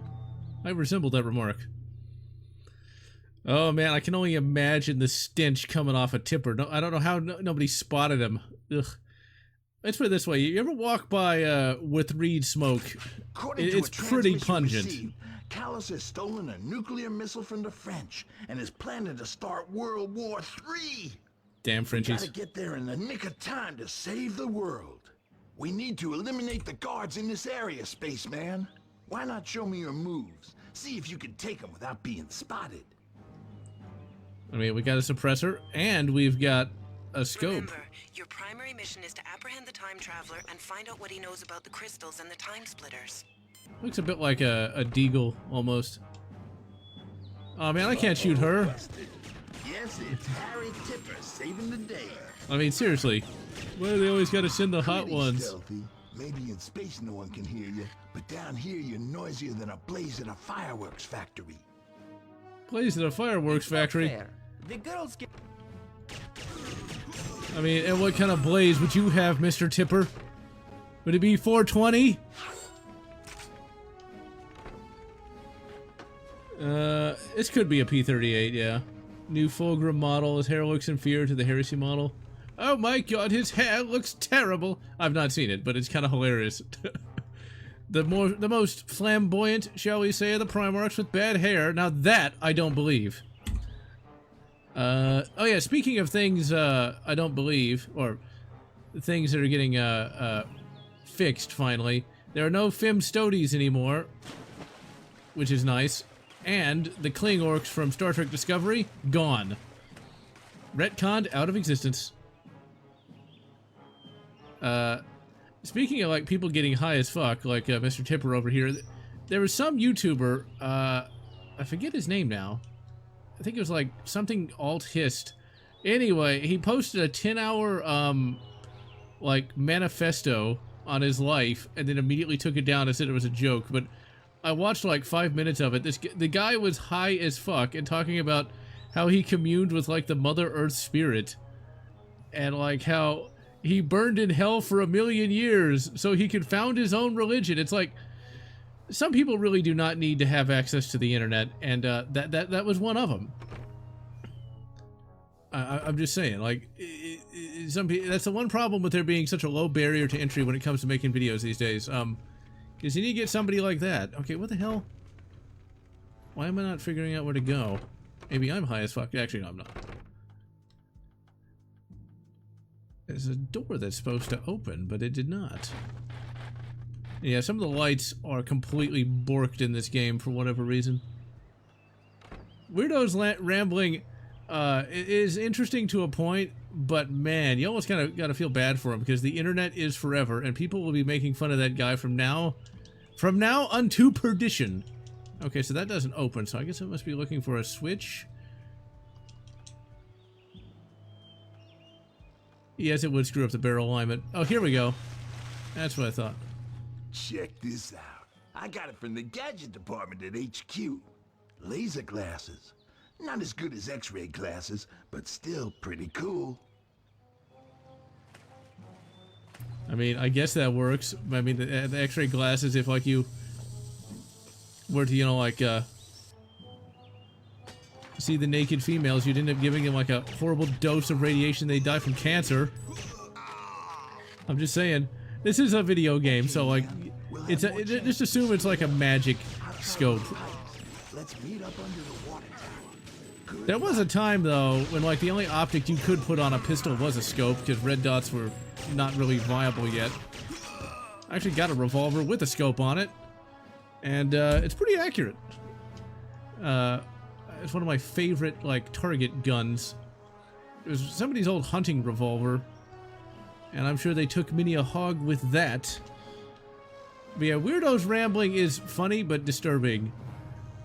I resemble that remark. Oh man, I can only imagine the stench coming off a Tipper. No, I don't know how nobody spotted him. Ugh. Let's put it this way: you ever walk by with reed smoke? It's pretty pungent. Kalos has stolen a nuclear missile from the French and is planning to start World War III. Damn Frenchies! We gotta get there in the nick of time to save the world. We need to eliminate the guards in this area, spaceman. Why not show me your moves? See if you can take them without being spotted. I mean, we got a suppressor, and we've got a scope. Remember, your primary mission is to apprehend the time traveler and find out what he knows about the crystals and the TimeSplitters. Looks a bit like a deagle, almost. Oh man, I can't shoot her. Yes, it's Harry Tipper saving the day. I mean, seriously. Why do they always gotta send the hot ones? Stealthy. Maybe in space no one can hear you, but down here you're noisier than a blaze at a fireworks factory. Blaze at a fireworks factory? The girls get... I mean, and what kind of blaze would you have, Mr. Tipper? Would it be 420? This could be a P-38, yeah. New Fulgrim model. His hair looks inferior to the Heresy model. Oh my god, his hair looks terrible! I've not seen it, but it's kind of hilarious. The most flamboyant, shall we say, of the Primarchs with bad hair. Now that, I don't believe. Oh yeah, speaking of things I don't believe, or things that are getting fixed, finally. There are no Fim Stodies anymore, which is nice. And the Kling Orcs from Star Trek Discovery, gone. Retconned, out of existence. Speaking of, like, people getting high as fuck, like Mr. Tipper over here, there was some YouTuber, I forget his name now. I think it was, like, something alt-hist. Anyway, he posted a 10-hour, like, manifesto on his life, and then immediately took it down and said it was a joke, but I watched, like, 5 minutes of it. The guy was high as fuck and talking about how he communed with, like, the Mother Earth spirit, and, like, how he burned in hell for 1,000,000 years so he could found his own religion. It's like, some people really do not need to have access to the internet, and that was one of them. I'm just saying, like, some people, that's the one problem with there being such a low barrier to entry when it comes to making videos these days. Because you need to get somebody like that. Okay, what the hell? Why am I not figuring out where to go? Maybe I'm high as fuck. Actually, no, I'm not. There's a door that's supposed to open, but it did not. Yeah, some of the lights are completely borked in this game for whatever reason. Weirdo's rambling is interesting to a point, but man, you almost kind of got to feel bad for him because the internet is forever, and people will be making fun of that guy from now unto perdition. Okay, so that doesn't open, so I guess I must be looking for a switch. Yes, it would screw up the barrel alignment. Oh, here we go. That's what I thought. Check this out. I got it from the gadget department at HQ. Laser glasses. Not as good as X-ray glasses, but still pretty cool. I mean, I guess that works. I mean, the X-ray glasses, if, like, you were to, you know, like, see the naked females, you'd end up giving them, like, a horrible dose of radiation, they die from cancer. I'm just saying. This is a video game, so, like, just assume it's like a magic scope. Let's meet up under the water tower. There was a time, though, when, like, the only optic you could put on a pistol was a scope, because red dots were not really viable yet. I actually got a revolver with a scope on it, and it's pretty accurate. It's one of my favorite, like, target guns. It was somebody's old hunting revolver, and I'm sure they took many a hog with that. But yeah, Weirdo's rambling is funny but disturbing.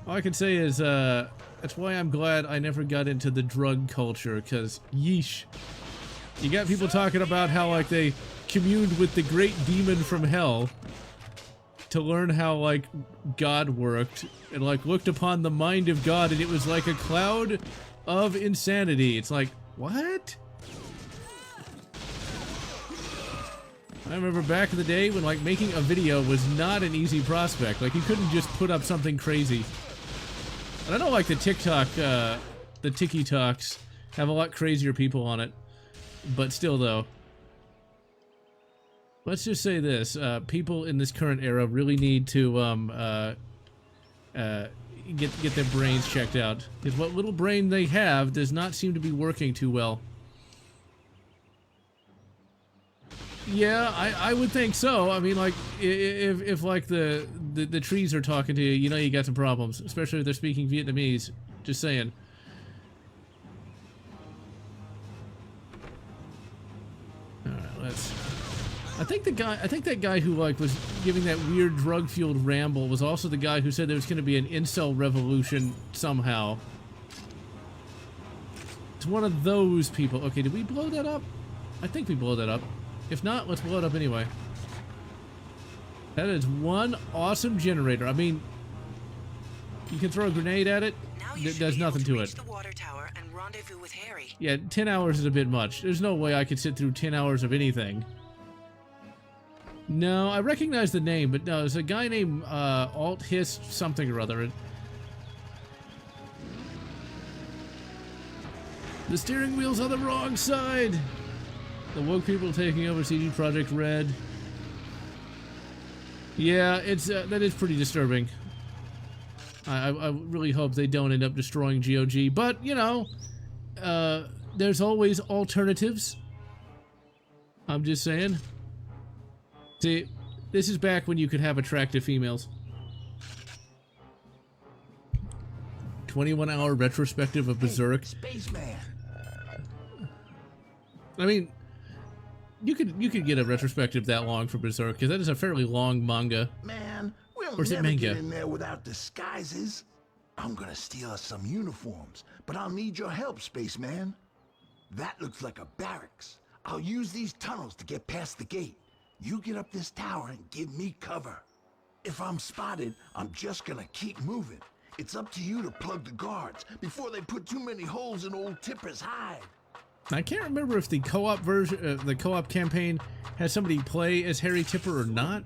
All I can say is, that's why I'm glad I never got into the drug culture, because yeesh. You got people talking about how, like, they communed with the great demon from hell to learn how, like, God worked, and, like, looked upon the mind of God, and it was like a cloud of insanity. It's like, what? I remember back in the day when, like, making a video was not an easy prospect. Like, you couldn't just put up something crazy. And I know, like, the TikTok, the TikToks have a lot crazier people on it. But still, though. Let's just say this. People in this current era really need to, get their brains checked out. Because what little brain they have does not seem to be working too well. Yeah, I would think so. I mean, like, if like the trees are talking to you, you know you got some problems. Especially if they're speaking Vietnamese. Just saying. Alright, let's... I think that guy who, like, was giving that weird drug-fueled ramble was also the guy who said there was going to be an incel revolution somehow. It's one of those people. Okay, did we blow that up? I think we blew that up. If not, let's blow it up anyway. That is one awesome generator. I mean, you can throw a grenade at it. It does nothing to it. The water tower and rendezvous with Harry. Yeah, 10 hours is a bit much. There's no way I could sit through 10 hours of anything. No, I recognize the name, but no, there's a guy named Alt Hiss something or other. The steering wheel's on the wrong side. The woke people taking over CD Projekt Red. Yeah, it's that is pretty disturbing. I really hope they don't end up destroying GOG, but you know, there's always alternatives. I'm just saying. See, this is back when you could have attractive females. 21-hour retrospective of Berserk. Spaceman. I mean, you could get a retrospective that long for Berserk, because that is a fairly long manga. Man, we'll Or is it never manga? get in there without disguises. I'm gonna steal us some uniforms, but I'll need your help, Spaceman. That looks like a barracks. I'll use these tunnels to get past the gate. You get up this tower and give me cover. If I'm spotted, I'm just gonna keep moving. It's up to you to plug the guards before they put too many holes in old Tipper's hide. I can't remember if the co-op version, the co-op campaign, has somebody play as Harry Tipper or not.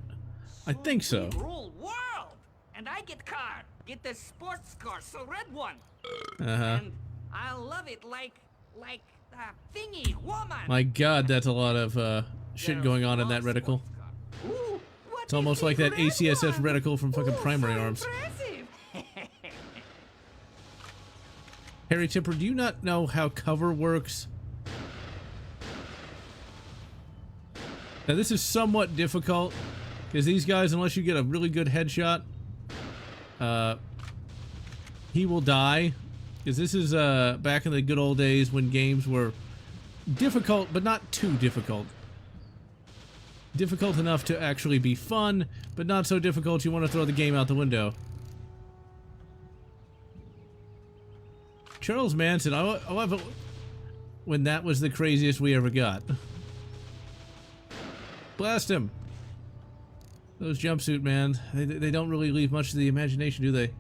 I think so. Rule world, and I get car. Get the sports car, so red one. And I love it like thingy woman. my God, that's a lot of shit going on in that reticle. Ooh, It's almost like that ACSS reticle from fucking Primary Arms. Harry Tipper, do you not know how cover works? Now this is somewhat difficult, because these guys, unless you get a really good headshot, he will die. Because this is back in the good old days when games were difficult, but not too difficult. Difficult enough to actually be fun, but not so difficult you want to throw the game out the window. Charles Manson, I love it when that was the craziest we ever got. Blast him. Those jumpsuit, man, they don't really leave much to the imagination, do they?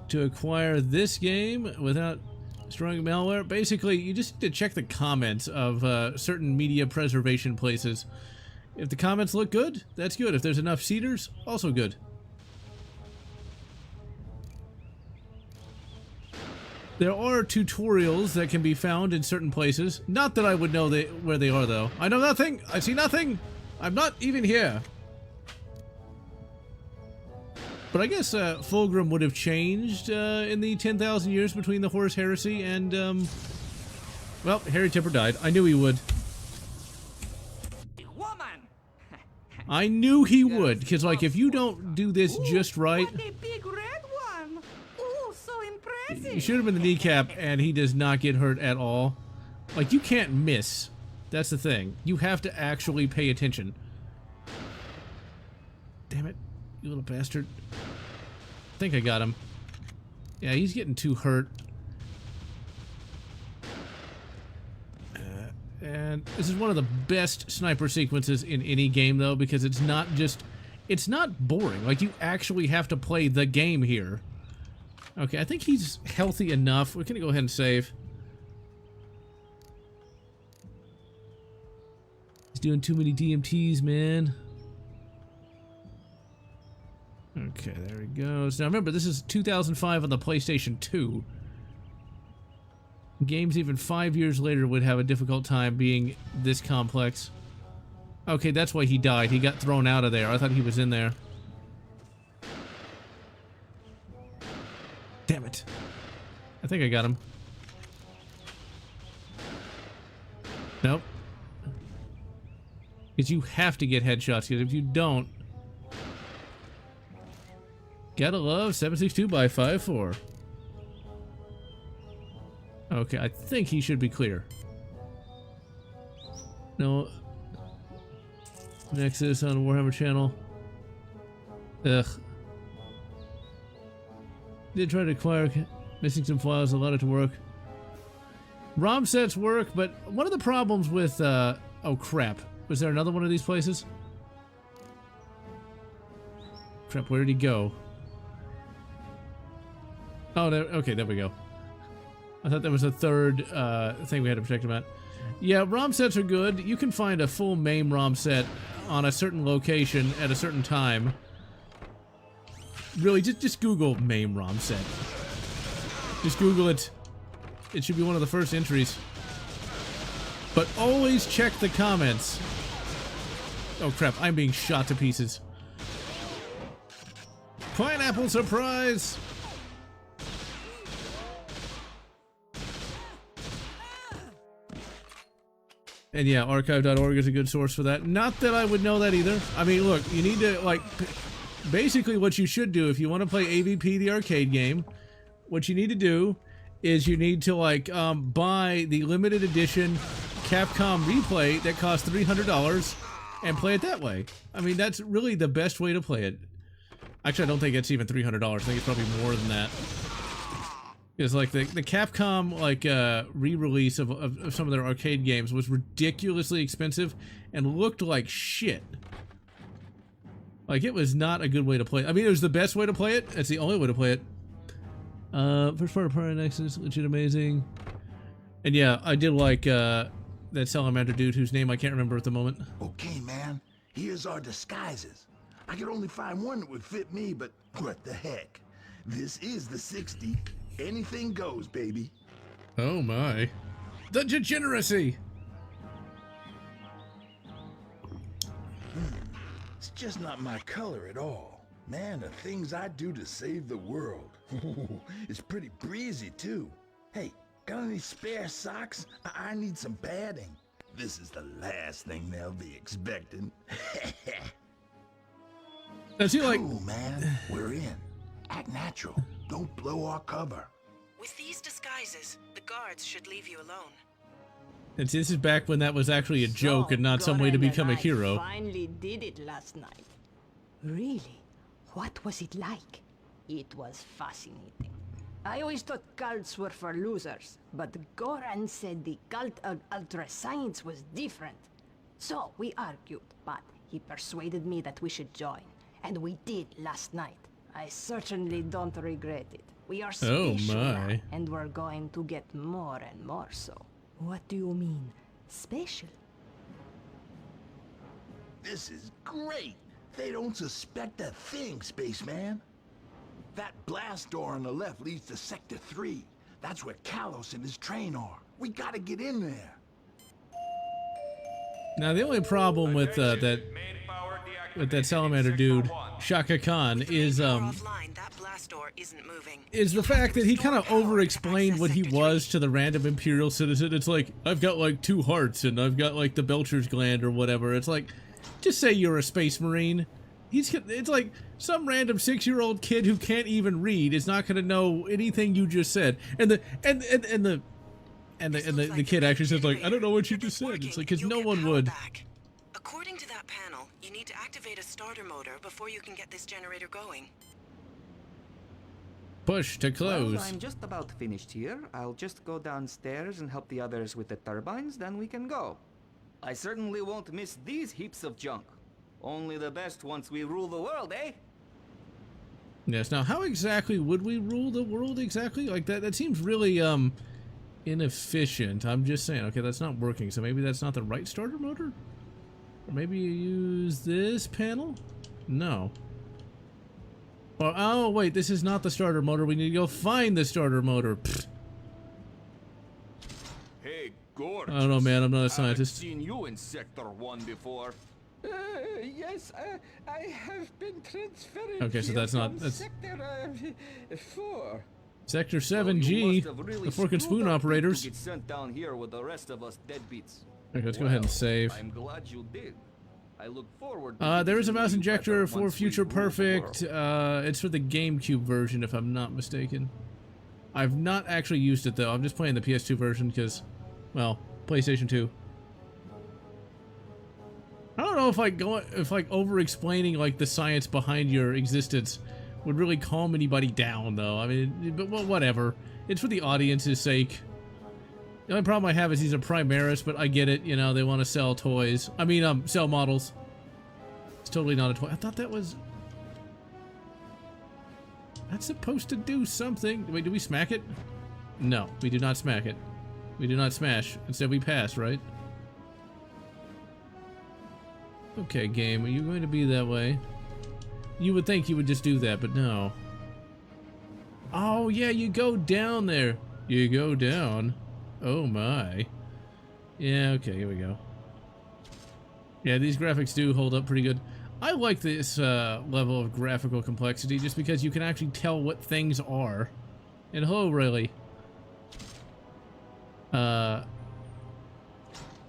To acquire this game without destroying malware, basically you just need to check the comments of certain media preservation places. If the comments look good, that's good. If there's enough seeders, also good. There are tutorials that can be found in certain places. Not that I would know where they are, though. I know nothing. I see nothing. I'm not even here. But I guess Fulgrim would have changed in the 10,000 years between the Horus Heresy and, well, Harry Tipper died. I knew he would. I knew he would, because, like, if you don't do this just right... What a big red one! Ooh, so impressive! You shoot him in the kneecap, and he does not get hurt at all. Like, you can't miss. That's the thing. You have to actually pay attention. Damn it, you little bastard. I think I got him. Yeah, he's getting too hurt. And this is one of the best sniper sequences in any game, though, because it's not just... It's not boring. Like, you actually have to play the game here. Okay, I think he's healthy enough. We're gonna go ahead and save. He's doing too many DMTs, man. Okay, there he goes. Now, remember, this is 2005 on the PlayStation 2. Games even 5 years later would have a difficult time being this complex. Okay, that's why he died. He got thrown out of there. I thought he was in there. Damn it. I think I got him. Nope. Because you have to get headshots, because if you don't... Gotta love 762x54. Okay, I think he should be clear. No. Nexus on Warhammer channel. Ugh. Did try to acquire, missing some files, allowed it to work. ROM sets work, but one of the problems with, oh crap. Was there another one of these places? Crap, where did he go? Oh, there, okay, there we go. I thought there was a third thing we had to protect about. Yeah, ROM sets are good. You can find a full MAME ROM set on a certain location at a certain time. Really, just Google MAME ROM set. Just Google it. It should be one of the first entries. But always check the comments. Oh crap, I'm being shot to pieces. Pineapple surprise! And yeah, archive.org is a good source for that. Not that I would know that either. I mean, look, you need to, like, basically what you should do if you want to play AVP, the arcade game, what you need to do is you need to, like, buy the limited edition Capcom replay that costs $300 and play it that way. I mean, that's really the best way to play it. Actually, I don't think it's even $300. I think it's probably more than that. It's like the Capcom like re-release of some of their arcade games was ridiculously expensive and looked like shit. Like, it was not a good way to play it. I mean, it was the best way to play it. It's the only way to play it. First part of Prior Nexus, legit amazing. And yeah, I did like that Salamander dude whose name I can't remember at the moment. Okay, man. Here's our disguises. I could only find one that would fit me, but what the heck? This is the 60. Anything goes, baby. Oh my. The degeneracy! It's just not my color at all. Man, the things I do to save the world. It's pretty breezy, too. Hey, got any spare socks? I need some padding. This is the last thing they'll be expecting. Does he like... Cool, man. We're in. Act natural. Don't blow our cover. With these disguises, the guards should leave you alone. And this is back when that was actually a joke and not some way to become a hero. Finally did it last night. Really? What was it like? It was fascinating. I always thought cults were for losers, but Goran said the cult of ultra science was different. So we argued, but he persuaded me that we should join. And we did last night. I certainly don't regret it. We are special now, and we're going to get more and more so. What do you mean, special? This is great. They don't suspect a thing, spaceman. That blast door on the left leads to Sector 3. That's where Kalos and his train are. We gotta get in there. Now, the only problem with that... with that salamander dude, Shaka Khan, is the fact that he kind of over-explained what he was to the random Imperial citizen. It's like, I've got like 2 hearts and I've got like the Belcher's gland or whatever. It's like, just say you're a space marine. It's like some random 6-year-old kid who can't even read is not going to know anything you just said. And the kid actually says like, I don't know what you just said. It's like, because no one would. According to that panel, you need to activate a starter motor before you can get this generator going. Push to close. Well, I'm just about finished here. I'll just go downstairs and help the others with the turbines, then we can go. I certainly won't miss these heaps of junk. Only the best once we rule the world, eh? Yes, now how exactly would we rule the world exactly? Like that seems really inefficient. I'm just saying, okay, that's not working, so maybe that's not the right starter motor? Or maybe you use this panel? No. Or, oh wait, this is not the starter motor. We need to go find the starter motor. Pfft. Hey, Gorge. I don't know, man, I'm not a scientist. I've seen you in Sector 1 before. Yes, I have been transferred. Okay, so that's not Sector 4. Sector 7G, the fork and spoon operators. Get sent down here with the rest of us deadbeats. Okay, let's go ahead and save. I'm glad you did. I look forward. There is a mouse injector for Future Perfect. It's for the GameCube version, if I'm not mistaken. I've not actually used it though. I'm just playing the PS2 version because, well, PlayStation 2. I don't know if like over-explaining like the science behind your existence would really calm anybody down, though. I mean, but well, whatever. It's for the audience's sake. The only problem I have is he's a Primaris, but I get it. You know, they want to sell toys. I mean, sell models. It's totally not a toy. I thought that was. That's supposed to do something. Wait, do we smack it? No, we do not smack it. We do not smash. Instead, we pass, right? Okay, game, are you going to be that way? You would think you would just do that, but no. Oh, yeah, you go down there. You go down. Oh, my. Yeah, okay, here we go. Yeah, these graphics do hold up pretty good. I like this level of graphical complexity just because you can actually tell what things are. And hello, really.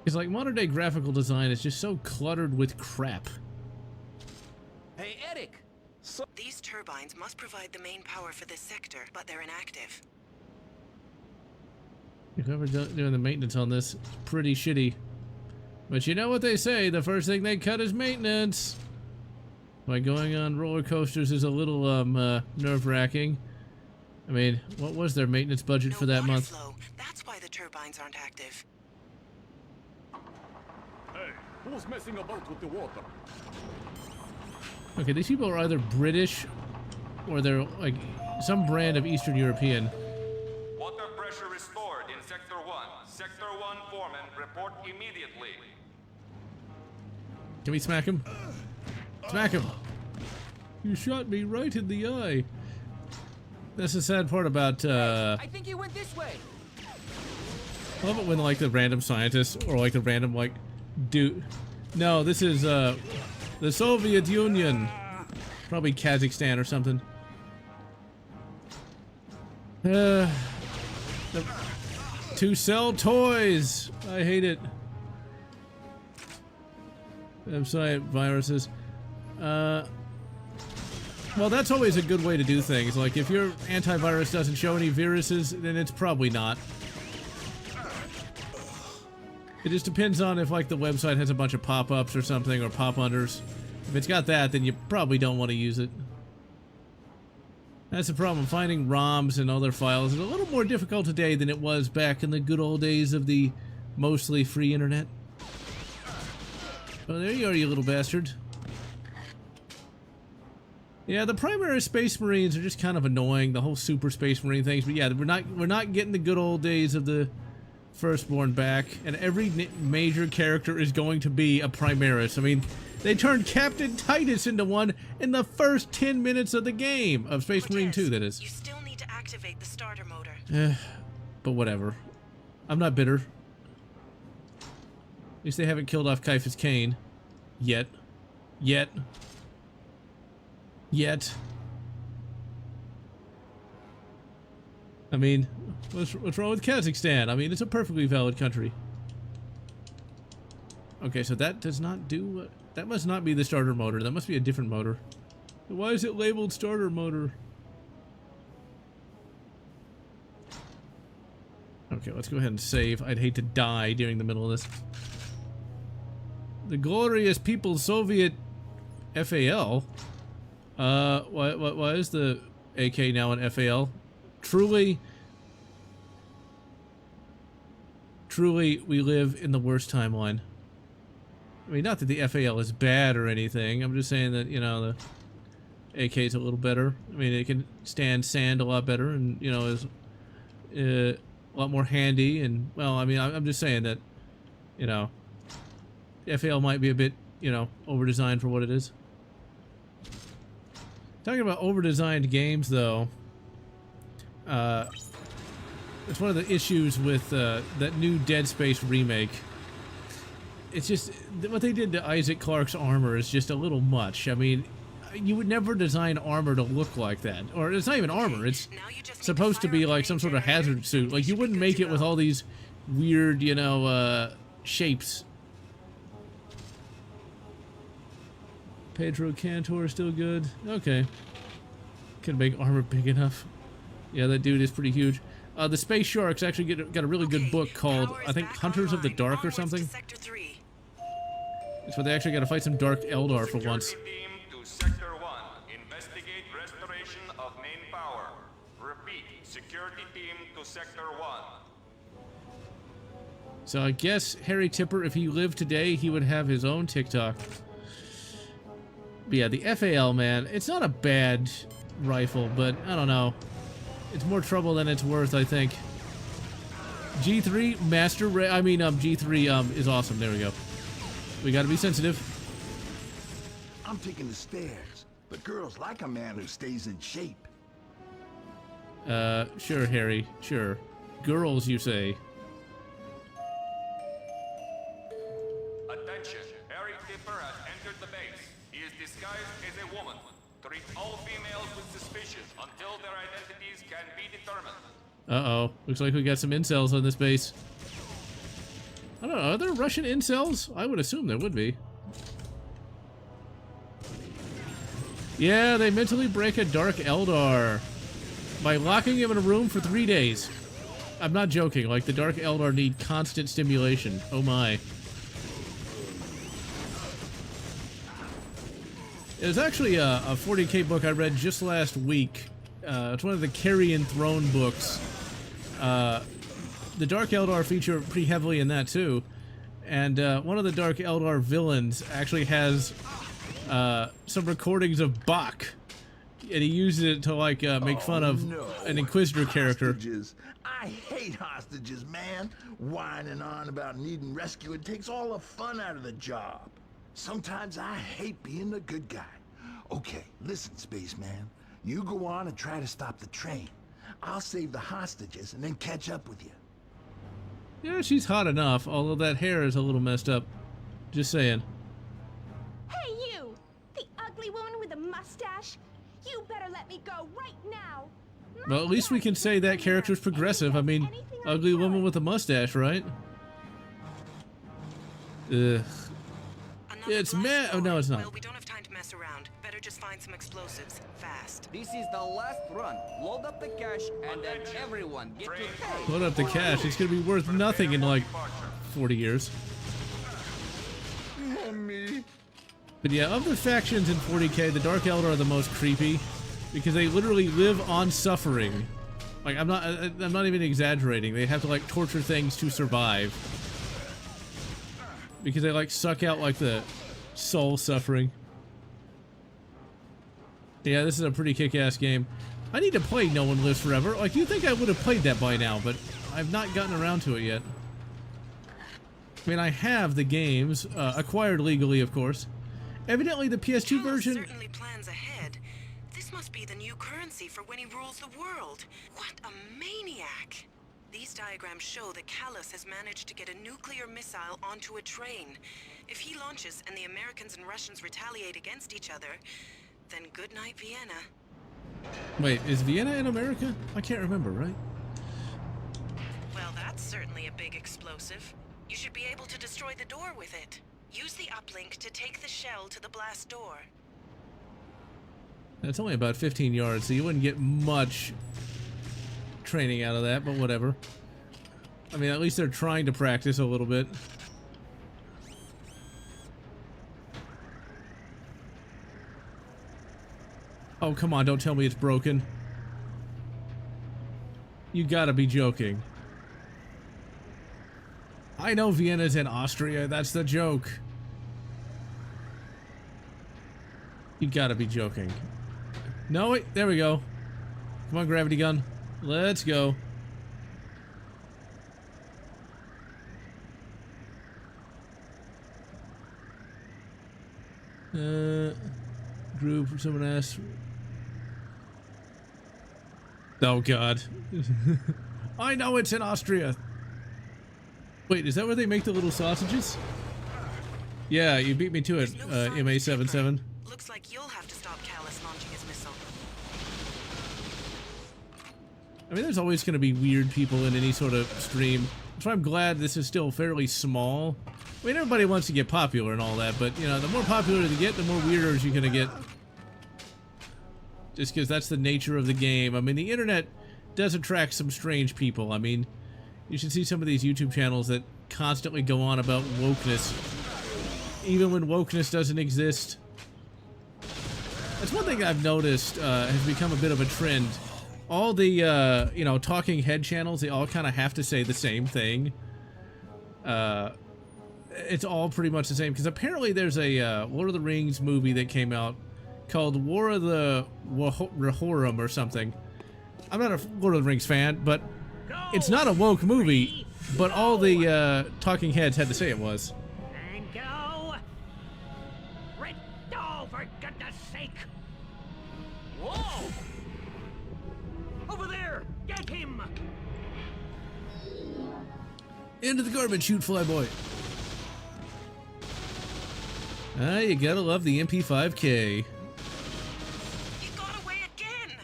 It's like modern day graphical design is just so cluttered with crap. Hey, Eric! These turbines must provide the main power for this sector, but they're inactive. Whoever's doing the maintenance on this is pretty shitty. But you know what they say, the first thing they cut is maintenance. Like going on roller coasters is a little nerve-wracking. I mean, what was their maintenance budget for that month? Flow. That's why the turbines aren't active. Hey, who's messing about with the water? Okay, these people are either British or they're like some brand of Eastern European. Water pressure restored in Sector 1. Sector 1 foreman, report immediately. Can we smack him? Smack him! You shot me right in the eye. That's the sad part about, I think he went this way. I love it when, like, the random scientists, or, like, the random, like, dude... No, this is, the Soviet Union. Probably Kazakhstan or something. To sell toys! I hate it. Website, viruses. Well, that's always a good way to do things. Like, if your antivirus doesn't show any viruses, then it's probably not. It just depends on if, like, the website has a bunch of pop-ups or something, or pop-unders. If it's got that, then you probably don't want to use it. That's the problem. Finding ROMs and other files is a little more difficult today than it was back in the good old days of the mostly free internet. Oh, there you are, you little bastard. Yeah, the primary Space Marines are just kind of annoying, the whole Super Space Marine things. But yeah, we're not getting the good old days of the Firstborn back, and every major character is going to be a Primaris. I mean, they turned Captain Titus into one in the first 10 minutes of the game of Space Marine 2. That is. You still need to activate the starter motor. But whatever. I'm not bitter. At least they haven't killed off Caiaphas Cain. Yet. Yet. I mean, what's wrong with Kazakhstan? I mean, it's a perfectly valid country. Okay, so that does not do... that must not be the starter motor. That must be a different motor. Why is it labeled starter motor? Okay, let's go ahead and save. I'd hate to die during the middle of this. The glorious People's Soviet FAL? Why is the AK now an FAL? Truly, we live in the worst timeline. I mean, not that the FAL is bad or anything. I'm just saying that, you know, the AK is a little better. I mean, it can stand sand a lot better and, you know, is a lot more handy. And, well, I mean, I'm just saying that, you know, the FAL might be a bit, you know, over-designed for what it is. Talking about over-designed games, though, it's one of the issues with that new Dead Space remake. It's just, what they did to Isaac Clarke's armor is just a little much. I mean, you would never design armor to look like that. Or it's not even armor, it's supposed to be like some sort of hazard suit. Like, you wouldn't make it with all these weird, you know, shapes. Pedro Cantor is still good. Okay. Can make armor big enough. Yeah, that dude is pretty huge. The Space Sharks actually got a really good book called, I think, Hunters of the Dark or something. It's where they actually got to fight some Dark Eldar for once. Team to Sector 1. Investigate restoration of main power. Repeat, security team to Sector 1. So I guess Harry Tipper, if he lived today, he would have his own TikTok. But yeah, the FAL, man, it's not a bad rifle, but I don't know. It's more trouble than it's worth, I think. G3 G3 is awesome. There we go. We gotta be sensitive. I'm taking the stairs, but girls like a man who stays in shape. Sure, Harry. Sure. Girls, you say. Attention, Harry Tipper has entered the base. He is disguised as a woman. Treat all females with suspicion until their identities can be determined. Uh-oh. Looks like we got some incels on this base. I don't know, are there Russian incels? I would assume there would be. Yeah, they mentally break a Dark Eldar by locking him in a room for 3 days. I'm not joking, like the Dark Eldar need constant stimulation. Oh my. It was actually a 40K book I read just last week. It's one of the Carrion Throne books. The Dark Eldar feature pretty heavily in that too. And one of the Dark Eldar villains actually has some recordings of Bach. And he uses it to like make fun of an Inquisitor character. Hostages. I hate hostages, man. Whining on about needing rescue. It takes all the fun out of the job. Sometimes I hate being the good guy. Okay, listen, Spaceman. You go on and try to stop the train. I'll save the hostages and then catch up with you. Yeah, she's hot enough, although that hair is a little messed up. Just saying. Hey, you! The ugly woman with the mustache! You better let me go right now! Well, at least we can say that character's progressive. I mean, ugly woman with a mustache, right? Ugh. It's mad. Oh, no, it's not. Well, we don't have time to mess around. Better just find some explosives. Fast. This is the last run. Load up the cash and then everyone get to pay. Load up the cash. It's gonna be worth nothing in like 40 years. But yeah, of the factions in 40K, the Dark Eldar are the most creepy because they literally live on suffering. Like, I'm not even exaggerating. They have to like torture things to survive because they like suck out like the soul suffering. Yeah, this is a pretty kick-ass game. I need to play No One Lives Forever. Like, you'd think I would have played that by now, but I've not gotten around to it yet. I mean, I have the games, acquired legally, of course. Evidently, the PS2 version... certainly plans ahead. This must be the new currency for when he rules the world. What a maniac! These diagrams show that Callus has managed to get a nuclear missile onto a train. If he launches and the Americans and Russians retaliate against each other, then good night, Vienna. Wait, is Vienna in America? I can't remember, right? Well, that's certainly a big explosive. You should be able to destroy the door with it. Use the uplink to take the shell to the blast door. It's only about 15 yards, so you wouldn't get much training out of that, but whatever. I mean, at least they're trying to practice a little bit. Oh, come on, don't tell me it's broken. You gotta be joking. I know Vienna's in Austria, that's the joke. You gotta be joking. No, wait, there we go. Come on, gravity gun. Let's go. Group, someone asked. Oh, God. I know it's in Austria. Wait, is that where they make the little sausages? Yeah, you beat me to it, MA77. Looks like you'll have to stop Callus launching his missile. I mean, there's always going to be weird people in any sort of stream. So I'm glad this is still fairly small. I mean, everybody wants to get popular and all that, but, you know, the more popular you get, the more weirdos you're going to get. Just because that's the nature of the game. I mean, the internet does attract some strange people. I mean, you should see some of these YouTube channels that constantly go on about wokeness, even when wokeness doesn't exist. That's one thing I've noticed has become a bit of a trend. All the, you know, talking head channels, they all kind of have to say the same thing. It's all pretty much the same, because apparently there's a Lord of the Rings movie that came out called War of the Rohirrim or something. I'm not a Lord of the Rings fan, but it's not a woke movie, but all the talking heads had to say it was. And go! Oh, for goodness sake! Whoa! Over there! Get him! Into the garbage chute, Flyboy. Ah, you gotta love the MP5K. He got away again!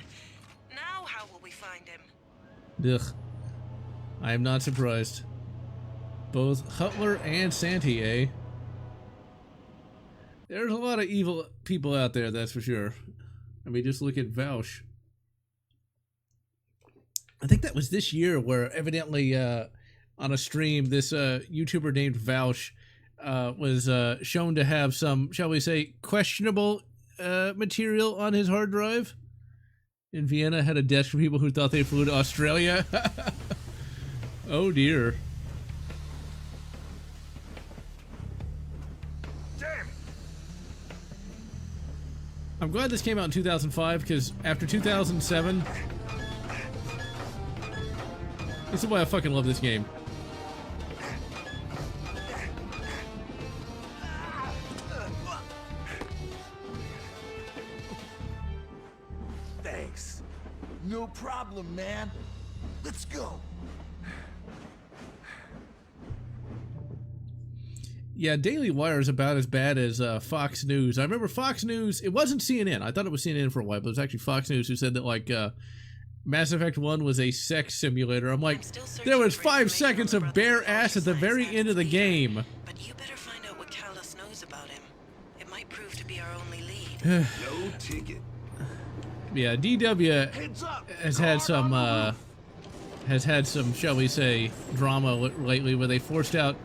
Now how will we find him? Ugh. I am not surprised. Both Hutler and Santi, eh? There's a lot of evil people out there, that's for sure. I mean, just look at Vaush. I think that was this year where evidently on a stream, this YouTuber named Vaush was shown to have some, shall we say, questionable material on his hard drive. In Vienna, had a desk for people who thought they flew to Australia. Oh dear. Damn it! I'm glad this came out in 2005, because after 2007... This is why I fucking love this game. Thanks. No problem, man. Let's go. Yeah, Daily Wire is about as bad as Fox News. I remember Fox News, it wasn't CNN. I thought it was CNN for a while, but it was actually Fox News who said that, like, Mass Effect 1 was a sex simulator. I'm like, there was 5 seconds of bare ass at the very end of the game. But you better find out what Callus knows about him. It might prove to be our only lead. No ticket. Yeah, DW has had some, shall we say, drama lately where they forced out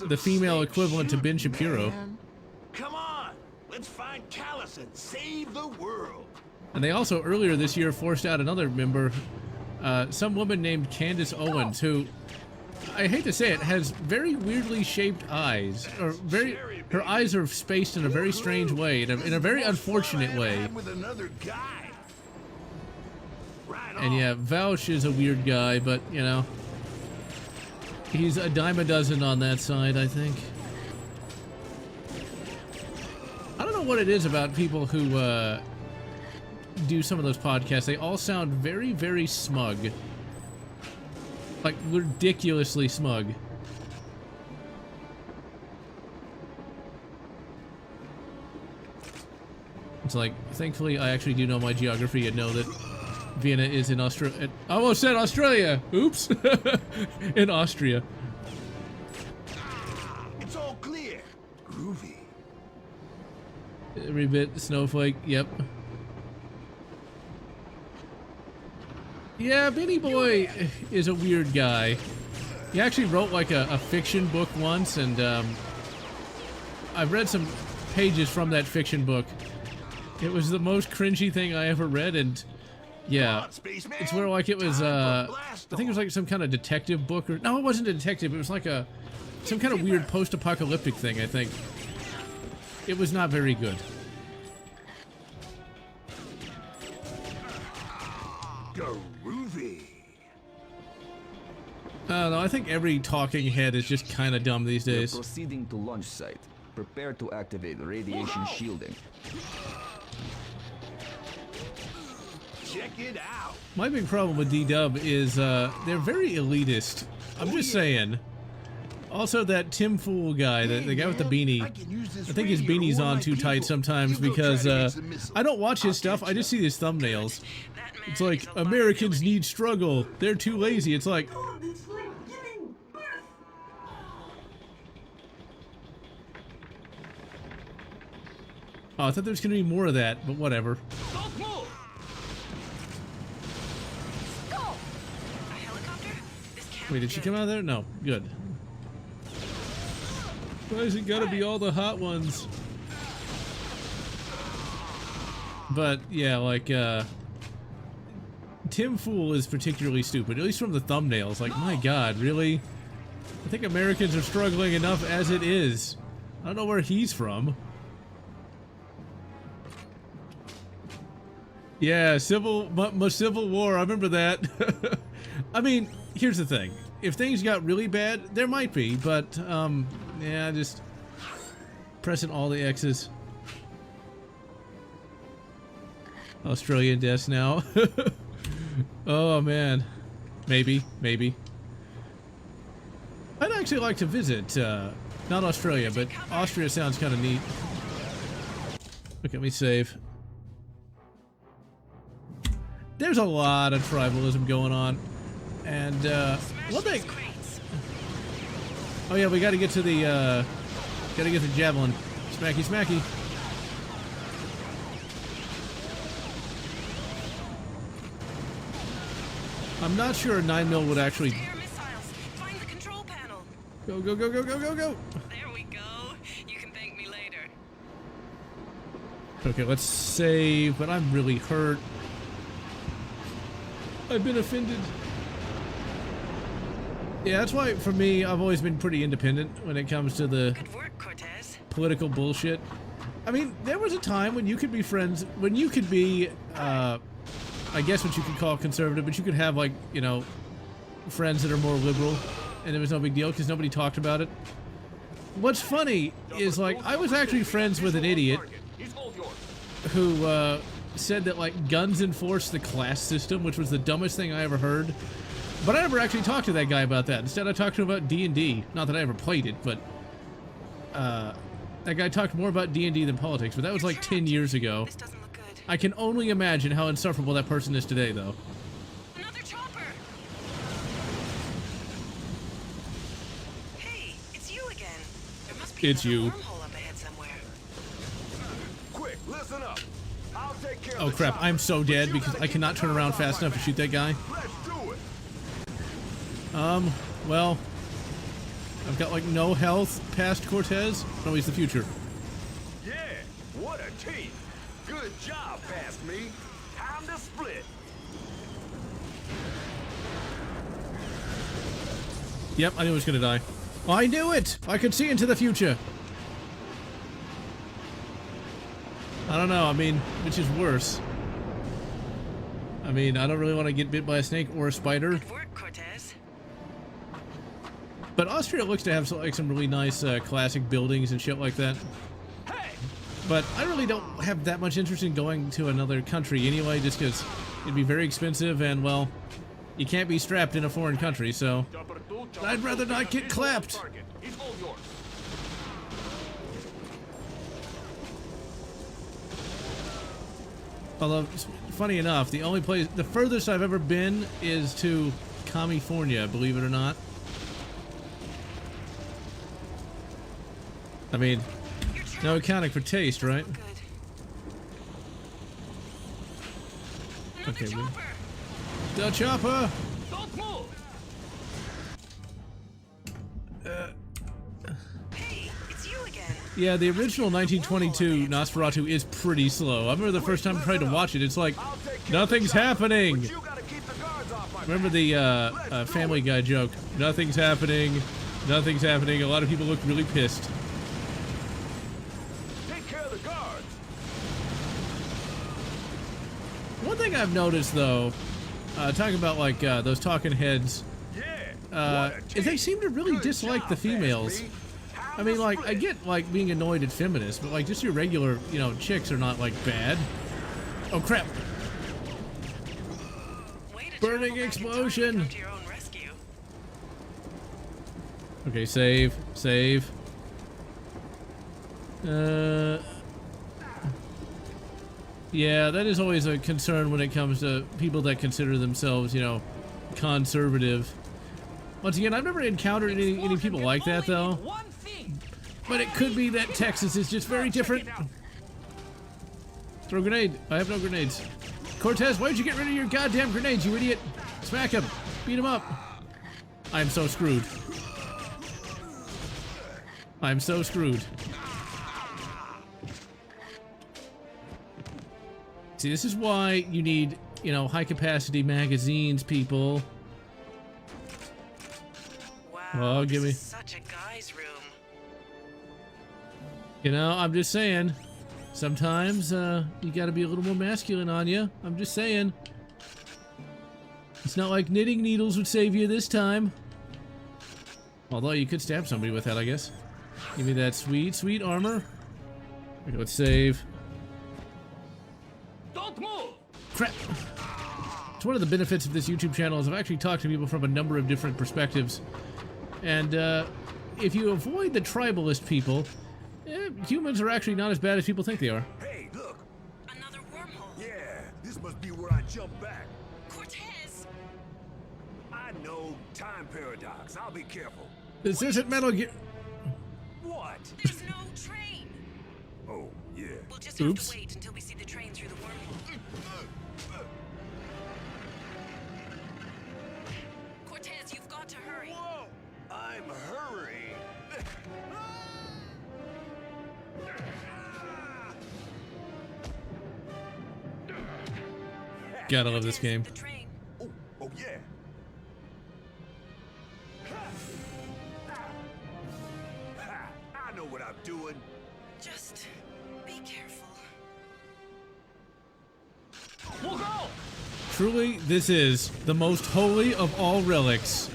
the female equivalent to Ben Shapiro. Come on, let's find Callus and save the world. And they also, earlier this year, forced out another member, some woman named Candace Owens, who, I hate to say it, has very weirdly shaped eyes. Or her eyes are spaced in a very strange way, in a very unfortunate way. With another guy. And yeah, Vaush is a weird guy, but, you know, he's a dime a dozen on that side, I think. I don't know what it is about people who do some of those podcasts. They all sound very, very smug. Like, ridiculously smug. It's like, thankfully, I actually do know my geography and know that Vienna is in Australia. I almost said Australia! Oops! In Austria. It's all clear. Groovy. Every bit snowflake, yep. Yeah, Benny Boy is a weird guy. He actually wrote like a fiction book once, and I've read some pages from that fiction book. It was the most cringy thing I ever read, and yeah, it's where like it was, I think it was like some kind of detective book, or no, it wasn't a detective, it was like some kind of weird post-apocalyptic thing, I think. It was not very good. Groovy. No, I think every talking head is just kind of dumb these days. We're proceeding to launch site. Prepare to activate radiation shielding. Check it out. My big problem with D-Dub is they're very elitist. I'm just saying. Also, that Tim Fool guy, the guy with the beanie, I think his beanie's on too tight sometimes because I don't watch his stuff, I just see his thumbnails. It's like, Americans need struggle, they're too lazy. It's like... Oh, I thought there was going to be more of that, but whatever. Wait, did she come out of there? No. Good. Why is it gotta be all the hot ones? But, yeah, like, Tim Fool is particularly stupid, at least from the thumbnails. Like, my god, really? I think Americans are struggling enough as it is. I don't know where he's from. Yeah, Civil War, I remember that. I mean, here's the thing. If things got really bad, there might be, but, yeah, just pressing all the X's. Australian deaths now. Oh, man. Maybe. I'd actually like to visit, not Australia, but Austria sounds kind of neat. Look, let me save. There's a lot of tribalism going on. And, one thing... Oh yeah, we gotta get to the, javelin. Smacky, smacky. I'm not sure a 9mm would actually... Go, go, go, go, go, go, go! There we go. You can thank me later. Okay, let's save, but I'm really hurt. I've been offended. Yeah, that's why, for me, I've always been pretty independent when it comes to the political bullshit. I mean, there was a time when you could be friends, when you could be, I guess what you could call conservative, but you could have, like, you know, friends that are more liberal, and it was no big deal because nobody talked about it. What's funny is, like, I was actually friends with an idiot who, said that, like, guns enforce the class system, which was the dumbest thing I ever heard. But I never actually talked to that guy about that. Instead, I talked to him about D&D. Not that I ever played it, but that guy talked more about D&D than politics, but that was like 10 years ago. This doesn't look good. I can only imagine how insufferable that person is today, though. Another chopper. Hey, it's you again. There must be It's you. wormhole up ahead somewhere. Quick, listen up. I'll take care Oh of the crap, chopper, I'm so dead because I cannot turn around fast enough to shoot that guy. Let's do it. Well, I've got like no health past Cortez. No, he's the future. Yeah, what a team. Good job, past me. Time to split. Yep, I knew he was gonna die. I knew it! I could see into the future. I don't know, I mean, which is worse? I mean, I don't really want to get bit by a snake or a spider. Good work, Cortez. But Austria looks to have like some really nice classic buildings and shit like that. But I really don't have that much interest in going to another country anyway, just because it'd be very expensive and, well, you can't be strapped in a foreign country, so I'd rather not get clapped. Although, funny enough, the furthest I've ever been is to California, believe it or not. I mean, no accounting for taste, right? Okay, the chopper! Don't move! Hey, it's you again. Yeah, the original 1922 Nosferatu is pretty slow. I remember the first time I tried to watch it, it's like, nothing's happening! Remember the Family Guy joke, nothing's happening, nothing's happening. A lot of people look really pissed. Take care of the guards. One thing I've noticed, though, talking about like those talking heads, is they seem to really dislike the females. I mean, like, I get like being annoyed at feminists, but like just your regular, you know, chicks are not like bad. Oh crap! Burning explosion! Okay, save, save. Yeah, that is always a concern when it comes to people that consider themselves, you know, conservative. Once again, I've never encountered any people like that, though. But it could be that Texas is just very different. Throw a grenade. I have no grenades. Cortez, why'd you get rid of your goddamn grenades, you idiot? Smack him. Beat him up. I'm so screwed. I'm so screwed. See, this is why you need, you know, high-capacity magazines, people. Wow, give me. this is such a guy's room. You know, I'm just saying. Sometimes, you gotta be a little more masculine on you. I'm just saying. It's not like knitting needles would save you this time. Although you could stab somebody with that, I guess. Give me that sweet, sweet armor. Okay, let's save. Don't move! Crap. It's one of the benefits of this YouTube channel is I've actually talked to people from a number of different perspectives. And, if you avoid the tribalist people, humans are actually not as bad as people think they are. Hey, look! Another wormhole. Yeah, this must be where I jump back. Cortez! I know, time paradox. I'll be careful. This isn't Metal Gear. What? There's no train. Oh, yeah. We'll just have to wait until we see the train through the wormhole. Cortez, you've got to hurry. Whoa! I'm hurrying. Gotta love this game. Oh yeah. I know what I'm doing. Just be careful. We'll go! Truly, this is the most holy of all relics.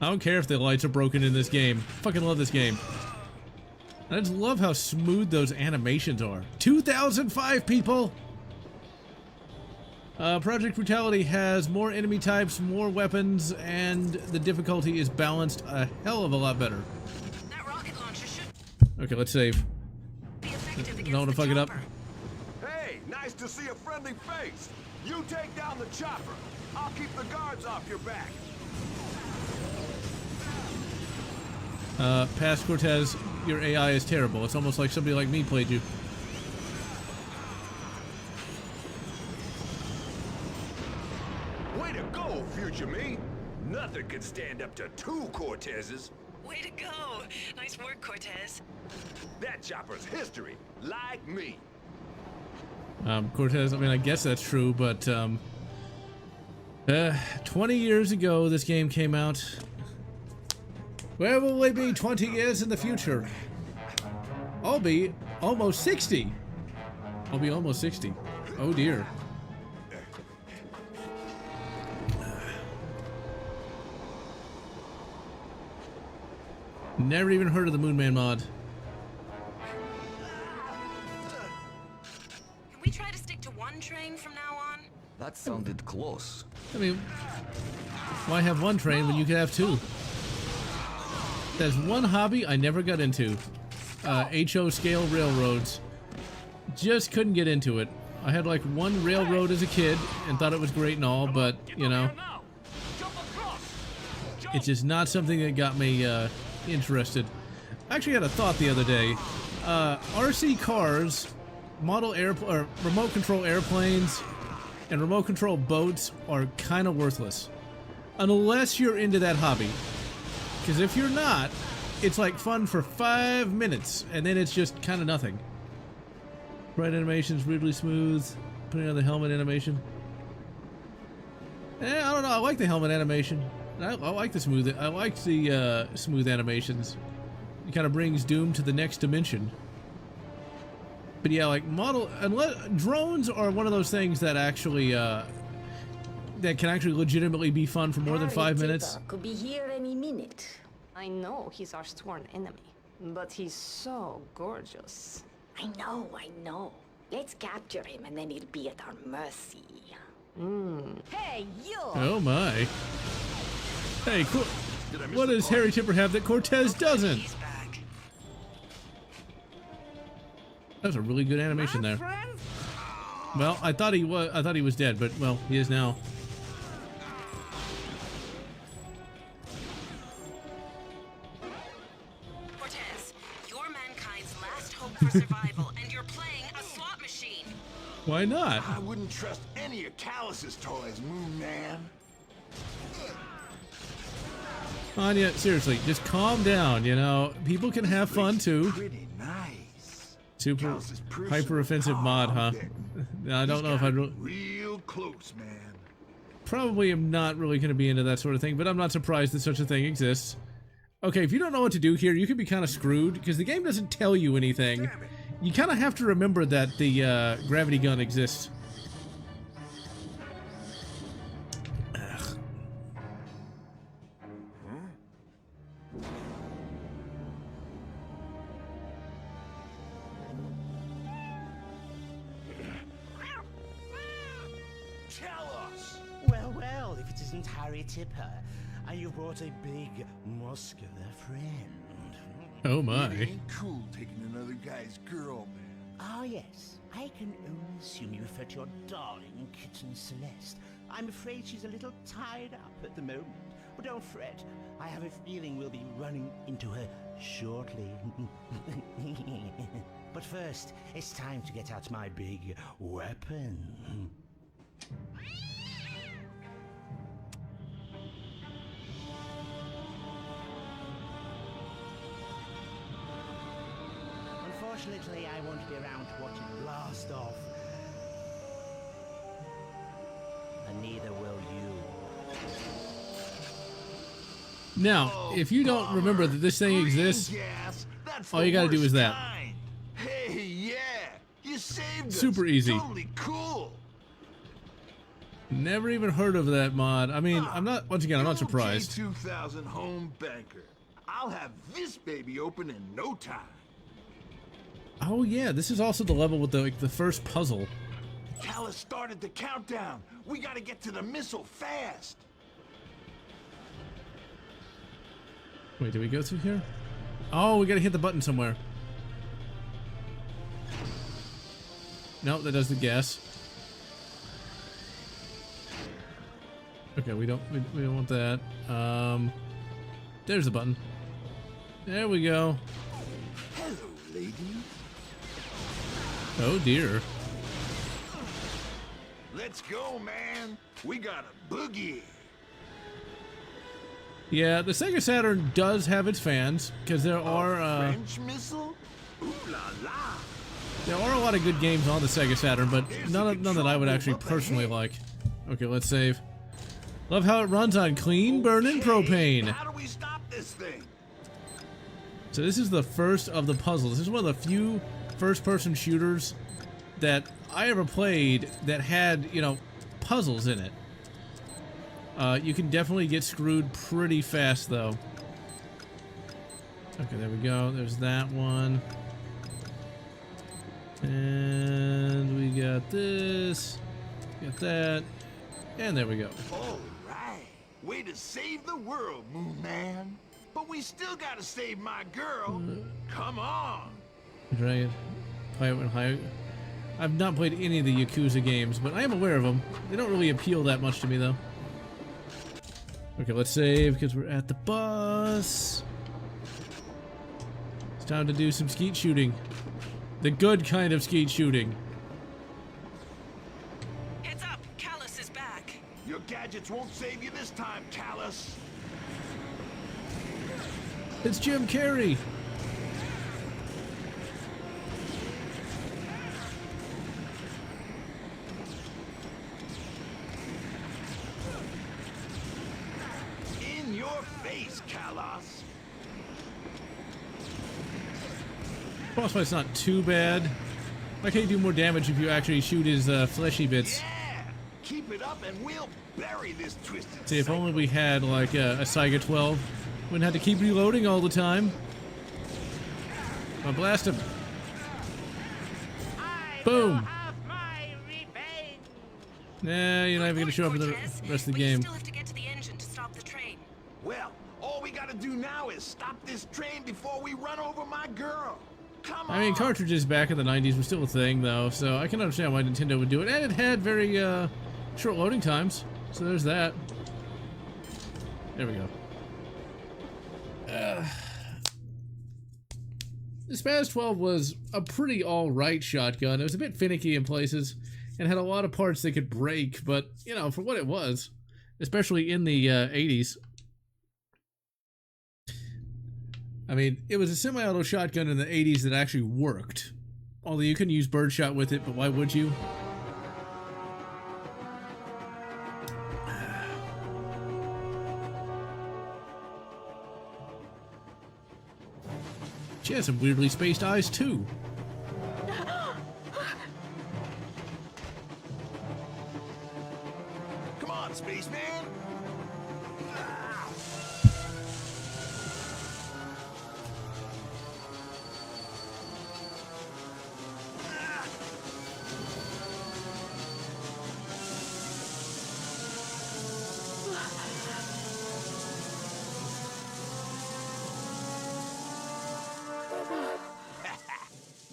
I don't care if the lights are broken in this game. Fucking love this game. I just love how smooth those animations are. 2005 people! Project Brutality has more enemy types, more weapons, and the difficulty is balanced a hell of a lot better. That rocket launcher should Okay, let's save. be effective against Don't want to fuck it up. Hey, nice to see a friendly face. You take down the chopper. I'll keep the guards off your back. Past Cortez, your AI is terrible. It's almost like somebody like me played you. Way to go, future me. Nothing can stand up to two Cortezes. Way to go! Nice work, Cortez. That chopper's history, like me. Cortez, I mean, I guess that's true, but, 20 years ago this game came out. Where will we be 20 years in the future? I'll be almost 60. I'll be almost 60. Oh dear. Never even heard of the Moon Man mod. Can we try to stick to one train from now on? That sounded close. I mean, why have one train when you could have two? There's one hobby I never got into. HO scale railroads. just couldn't get into it. I had like one railroad as a kid and thought it was great and all, but you know, it's just not something that got me interested. I actually had a thought the other day. RC cars, remote control airplanes, and remote control boats are kind of worthless. Unless you're into that hobby. Because if you're not, it's like fun for 5 minutes, and then it's just kind of nothing. Bright animations, weirdly smooth. Putting on the helmet animation. I don't know, I like the helmet animation. I like the smooth animations. It kind of brings Doom to the next dimension. But yeah, like drones are one of those things that actually that can actually legitimately be fun for more than 5 minutes. Could be here any minute. I know he's our sworn enemy, but he's so gorgeous. I know. Let's capture him and then he'll be at our mercy. Hey, you! Oh my. Hey, what does Harry Tipper have that Cortez doesn't? That's a really good animation there. Well, I thought he was dead, but well, he is now. Cortez, you're mankind's last hope for survival, and you're playing a slot machine. Why not? I wouldn't trust any of Callus's toys, Moon Man. Anya, seriously, just calm down, you know. People can have fun too. Pretty nice. Super hyper offensive mod, huh? I don't know if I'd real close, man. Probably am not really going to be into that sort of thing, but I'm not surprised that such a thing exists. Okay, if you don't know what to do here, you could be kind of screwed because the game doesn't tell you anything. You kind of have to remember that the gravity gun exists. Well, if it isn't Harry Tipper, and you brought a big, muscular friend. Oh my. It ain't cool taking another guy's girl, man. Ah, yes. I can only assume you refer to your darling kitten Celeste. I'm afraid she's a little tied up at the moment. But don't fret. I have a feeling we'll be running into her shortly. But first, it's time to get out my big weapon. Unfortunately, I won't be around to watch it blast off. And neither will you. Now, if you don't remember that this thing exists, all you gotta do is that. Hey, yeah, you saved us. Super easy. Totally cool. Never even heard of that mod. I mean, I'm not, once again, I'm not surprised. J2000 home banker. I'll have this baby open in no time. Oh yeah, this is also the level with the first puzzle. Callus started the countdown. We gotta get to the missile fast. Wait, did we go through here? Oh, we gotta hit the button somewhere. No, that does the gas. Okay, we don't want that. There's the button. There we go. Hello, lady. Oh dear. Let's go, man. We got a boogie. Yeah, the Sega Saturn does have its fans because there are French missile? Ooh la la. There are a lot of good games on the Sega Saturn, but none that I would actually personally like. Okay, let's save. Love how it runs on clean burning propane. How do we stop this thing? So this is the first of the puzzles. This is one of the few first-person shooters that I ever played that had, you know, puzzles in it. You can definitely get screwed pretty fast, though. Okay, there we go. There's that one. And we got this. Got that. And there we go. All right. Way to save the world, Moon Man. But we still gotta save my girl. Come on. Dragon. Pilot and high. I've not played any of the Yakuza games, but I am aware of them. They don't really appeal that much to me, though. Okay, let's save, because we're at the bus. It's time to do some skeet shooting. The good kind of skeet shooting. Heads up, Callus is back. Your gadgets won't save you this time, Callus. It's Jim Carrey. In your face, Callus. Boss fight's not too bad. Why can't you do more damage if you actually shoot his fleshy bits? Yeah, keep it up and we'll bury this twisted. See, if only we had like a Saiga 12, wouldn't have to keep reloading all the time. I'll blast him. Boom. Nah, you're not even gonna show up in the rest of the game. Still have to get to the engine to stop the train. Well, all we gotta do now is stop this train before we run over my girl. Come on. I mean, cartridges back in the 90s were still a thing, though, so I can understand why Nintendo would do it. And it had very short loading times, so there's that. There we go. The Spaz 12 was a pretty alright shotgun. It was a bit finicky in places and had a lot of parts that could break, but, you know, for what it was, especially in the 80s. I mean, it was a semi-auto shotgun in the 80s that actually worked. Although you couldn't use birdshot with it, but why would you? She has some weirdly spaced eyes, too. Come on, spaceman.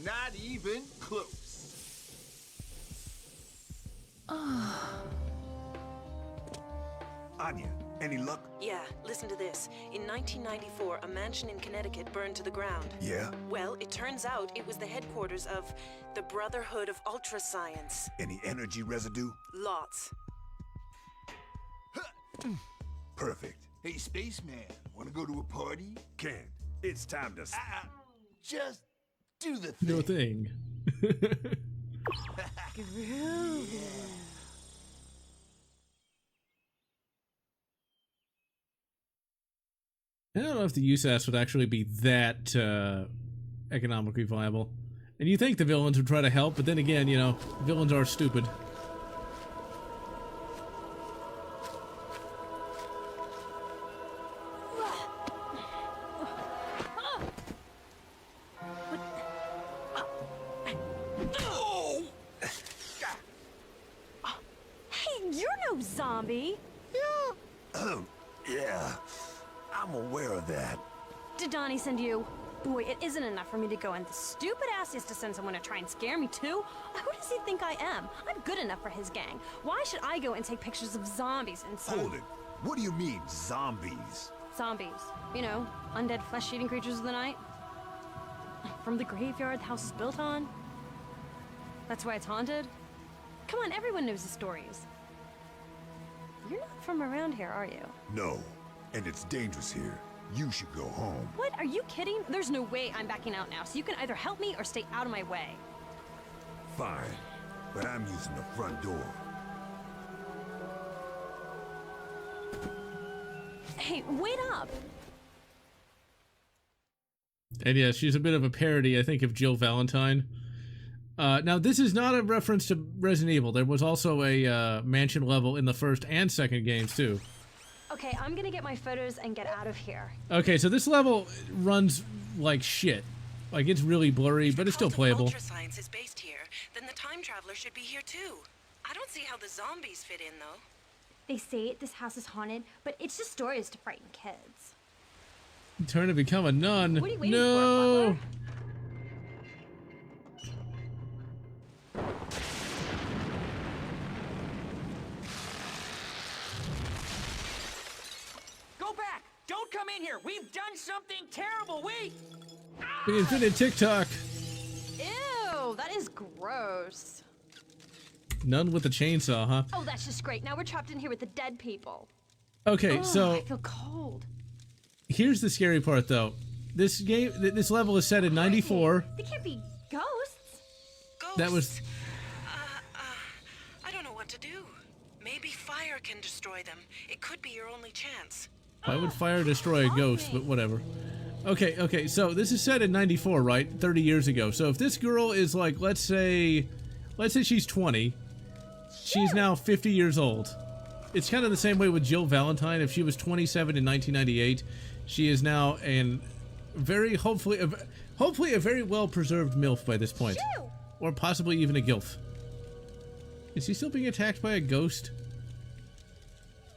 Not even close. Anya, any luck? Yeah, listen to this. In 1994, a mansion in Connecticut burned to the ground. Yeah? Well, it turns out it was the headquarters of the Brotherhood of Ultrascience. Any energy residue? Lots. Perfect. Hey, spaceman, wanna go to a party? Can't. It's time to Just do the thing. No thing. I don't know if the USAS would actually be that economically viable. And you think the villains would try to help, but then again, you know, villains are stupid. Hey, you're no zombie. Yeah, I'm aware of that. Did Donnie send you? Boy, it isn't enough for me to go, and the stupid ass is to send someone to try and scare me too. Who does he think I am? I'm good enough for his gang. Why should I go and take pictures of zombies and some... Hold it. What do you mean, zombies? Zombies. You know, undead flesh-eating creatures of the night. From the graveyard the house is built on. That's why it's haunted. Come on, everyone knows the stories. You're not from around here, are you? No, and it's dangerous here. You should go home. What? Are you kidding? There's no way I'm backing out now, so you can either help me or stay out of my way. Fine, but I'm using the front door. Hey, wait up! And yeah, she's a bit of a parody, I think, of Jill Valentine. Now, this is not a reference to Resident Evil. There was also a mansion level in the first and second games, too. Okay, I'm gonna get my photos and get out of here. Okay, so this level runs like shit. Like, it's really blurry, but it's still playable. Ultrascience is based here, then the time traveler should be here too. I don't see how the zombies fit in, though. They say this house is haunted, but it's just stories to frighten kids. Turn to become a nun. What are you waiting no! for, Butler? in here. We've done something terrible. We... The infinite TikTok. Ew, that is gross. None with the chainsaw, huh? Oh, that's just great. Now we're trapped in here with the dead people. Okay, Ugh, so I feel cold. here's the scary part, though. This level is set in '94. They can't be ghosts. That was. I don't know what to do. Maybe fire can destroy them. It could be your only chance. Why would fire destroy a ghost? But whatever. Okay, so this is set in '94, right? 30 years ago. So if this girl is like, let's say she's 20, she's now 50 years old. It's kind of the same way with Jill Valentine. If she was 27 in 1998, she is now hopefully a very well preserved MILF by this point, or possibly even a GILF. Is he still being attacked by a ghost?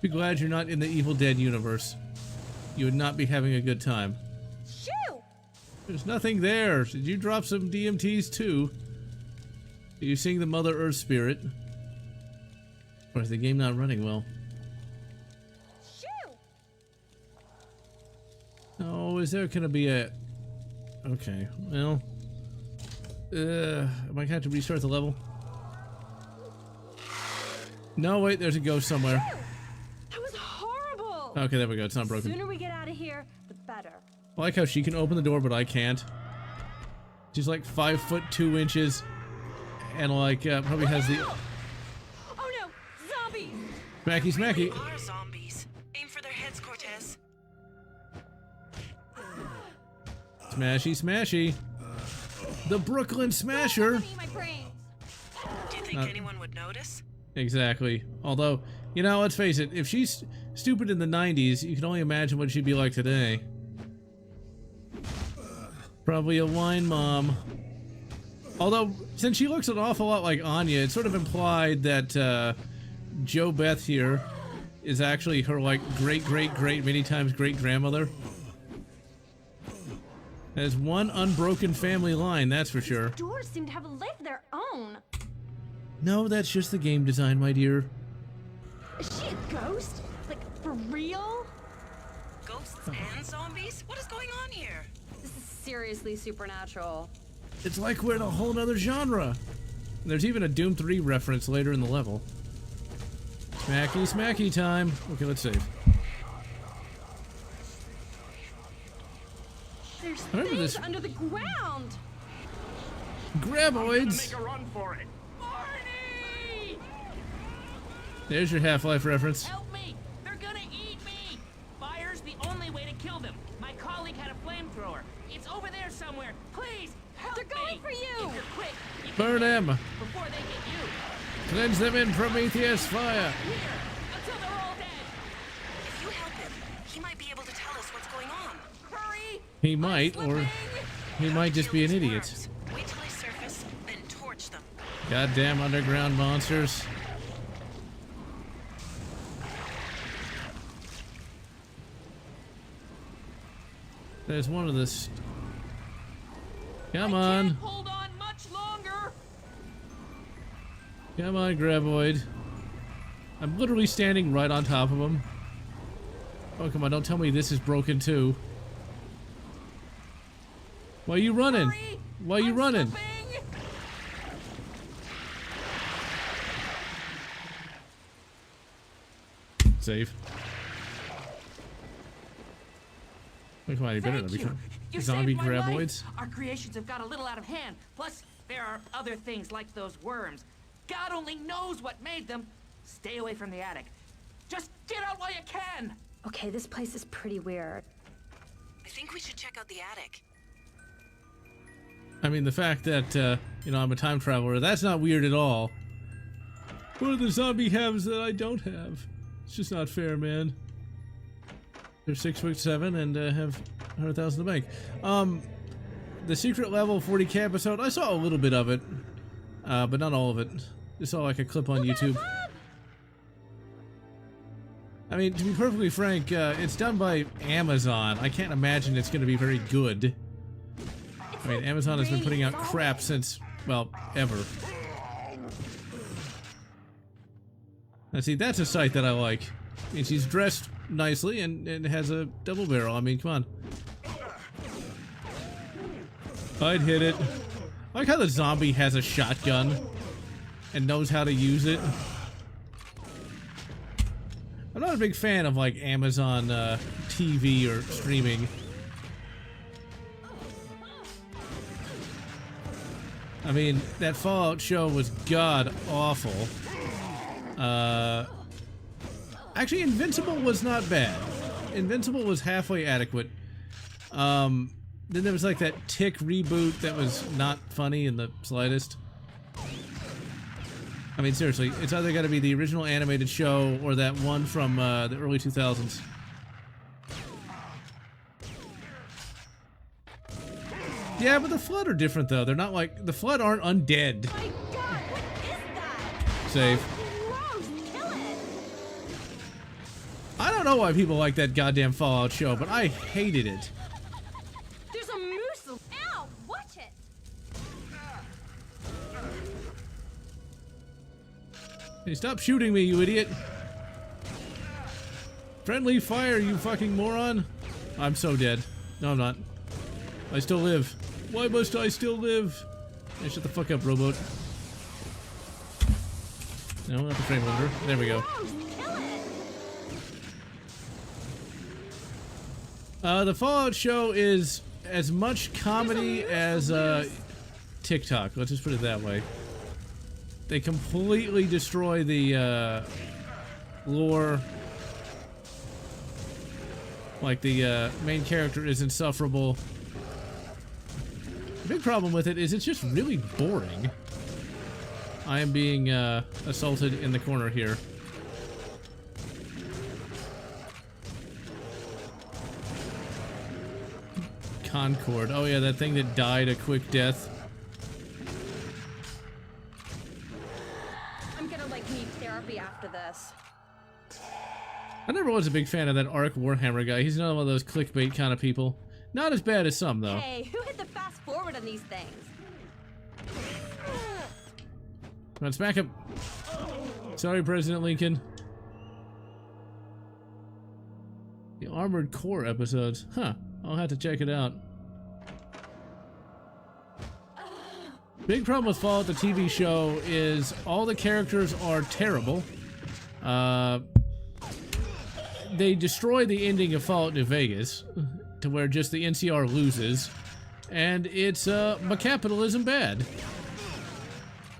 Be glad you're not in the Evil Dead universe. You would not be having a good time. Shoo! There's nothing there. Did you drop some DMTs too? Are you seeing the Mother Earth spirit? Or is the game not running well? Shoo! Oh, is there gonna be a... Okay, well... am I gonna have to restart the level? No, wait, there's a ghost somewhere. That was horrible! Okay, there we go, it's not broken. The sooner we get out of here, the better. I like how she can open the door, but I can't. She's like 5 foot 2 inches, and like, probably has the... Oh no! Zombies! Smacky! Are zombies. Aim for their heads, Cortez. Smashy! The Brooklyn Smasher! My brains. Do you think anyone would notice? Exactly. Although, you know, let's face it, if she's stupid in the 90s, you can only imagine what she'd be like today. Probably a wine mom. Although, since she looks an awful lot like Anya, it's sort of implied that Jo Beth here is actually her, like, great many times great-grandmother. There's one unbroken family line, that's for sure. Doors seem to have a life of their own. No, that's just the game design, my dear. Is she a ghost? Like, for real? Ghosts and zombies? What is going on here? This is seriously supernatural. It's like we're in a whole other genre. There's even a Doom 3 reference later in the level. Smacky time. Okay, let's save. There's remember things this. under the ground. Graboids. Make a run for it. There's your Half-Life reference. Help me! They're gonna eat me! Fire's the only way to kill them. My colleague had a flamethrower. It's over there somewhere. Please, help They're going for you! If you're quick, you can Burn them them. before they get you. Cleanse them in Prometheus fire. Here, until they're all dead. If you help him, he might be able to tell us what's going on. Hurry! He might, or he might just be an idiot. Wait till I surface, then torch them. Goddamn underground monsters. There's one of this. Come on. Hold on much longer. Come on, Graboid. I'm literally standing right on top of him. Oh, come on, don't tell me this is broken too. Why are you running? Hurry! Why are you running? Save. Oh, come on, you better not become You zombie saved my life. graboids. Our creations have got a little out of hand. Plus, there are other things like those worms. God only knows what made them. Stay away from the attic. Just get out while you can. Okay, this place is pretty weird. I think we should check out the attic. I mean, the fact that, you know, I'm a time traveler, that's not weird at all. What are the zombie haves that I don't have? It's just not fair, man. They're 6'7" and have 100,000 in the bank. The secret level 40k episode, I saw a little bit of it, but not all of it. Just saw like a clip on YouTube. I mean, to be perfectly frank, it's done by Amazon. I can't imagine it's going to be very good. I mean, Amazon has been putting out crap since, well, ever. Now see, that's a site that I like. I mean, she's dressed nicely and has a double barrel. I mean, come on. I'd hit it. I like how the zombie has a shotgun and knows how to use it. I'm not a big fan of like Amazon TV or streaming. I mean, that Fallout show was god awful. Actually, Invincible was not bad. Invincible was halfway adequate. Then there was like that Tick reboot that was not funny in the slightest. I mean, seriously, it's either got to be the original animated show or that one from the early 2000s. Yeah, but the Flood are different though. They're not like the Flood aren't undead. My God, what is that? Save. Gross, kill it. I don't know why people like that goddamn Fallout show, but I hated it. There's a moose. Ow, watch it. Hey, stop shooting me, you idiot. Friendly fire, you fucking moron. I'm so dead. No, I'm not. I still live. Why must I still live? Hey, shut the fuck up, rowboat. No, not the frame limiter. There we go. The Fallout show is as much comedy as TikTok. Let's just put it that way. They completely destroy the lore. Like the main character is insufferable. The big problem with it is it's just really boring. I am being assaulted in the corner here. Concord. Oh yeah, that thing that died a quick death. I'm gonna like need therapy after this. I never was a big fan of that Ark Warhammer guy. He's another one of those clickbait kind of people. Not as bad as some, though. Hey, who hit the fast forward on these things? Come on, smack him. Sorry, President Lincoln. The Armored Core episodes. Huh. I'll have to check it out. Big problem with Fallout, the TV show, is all the characters are terrible. They destroy the ending of Fallout New Vegas, to where just the NCR loses, and it's macapitalism bad.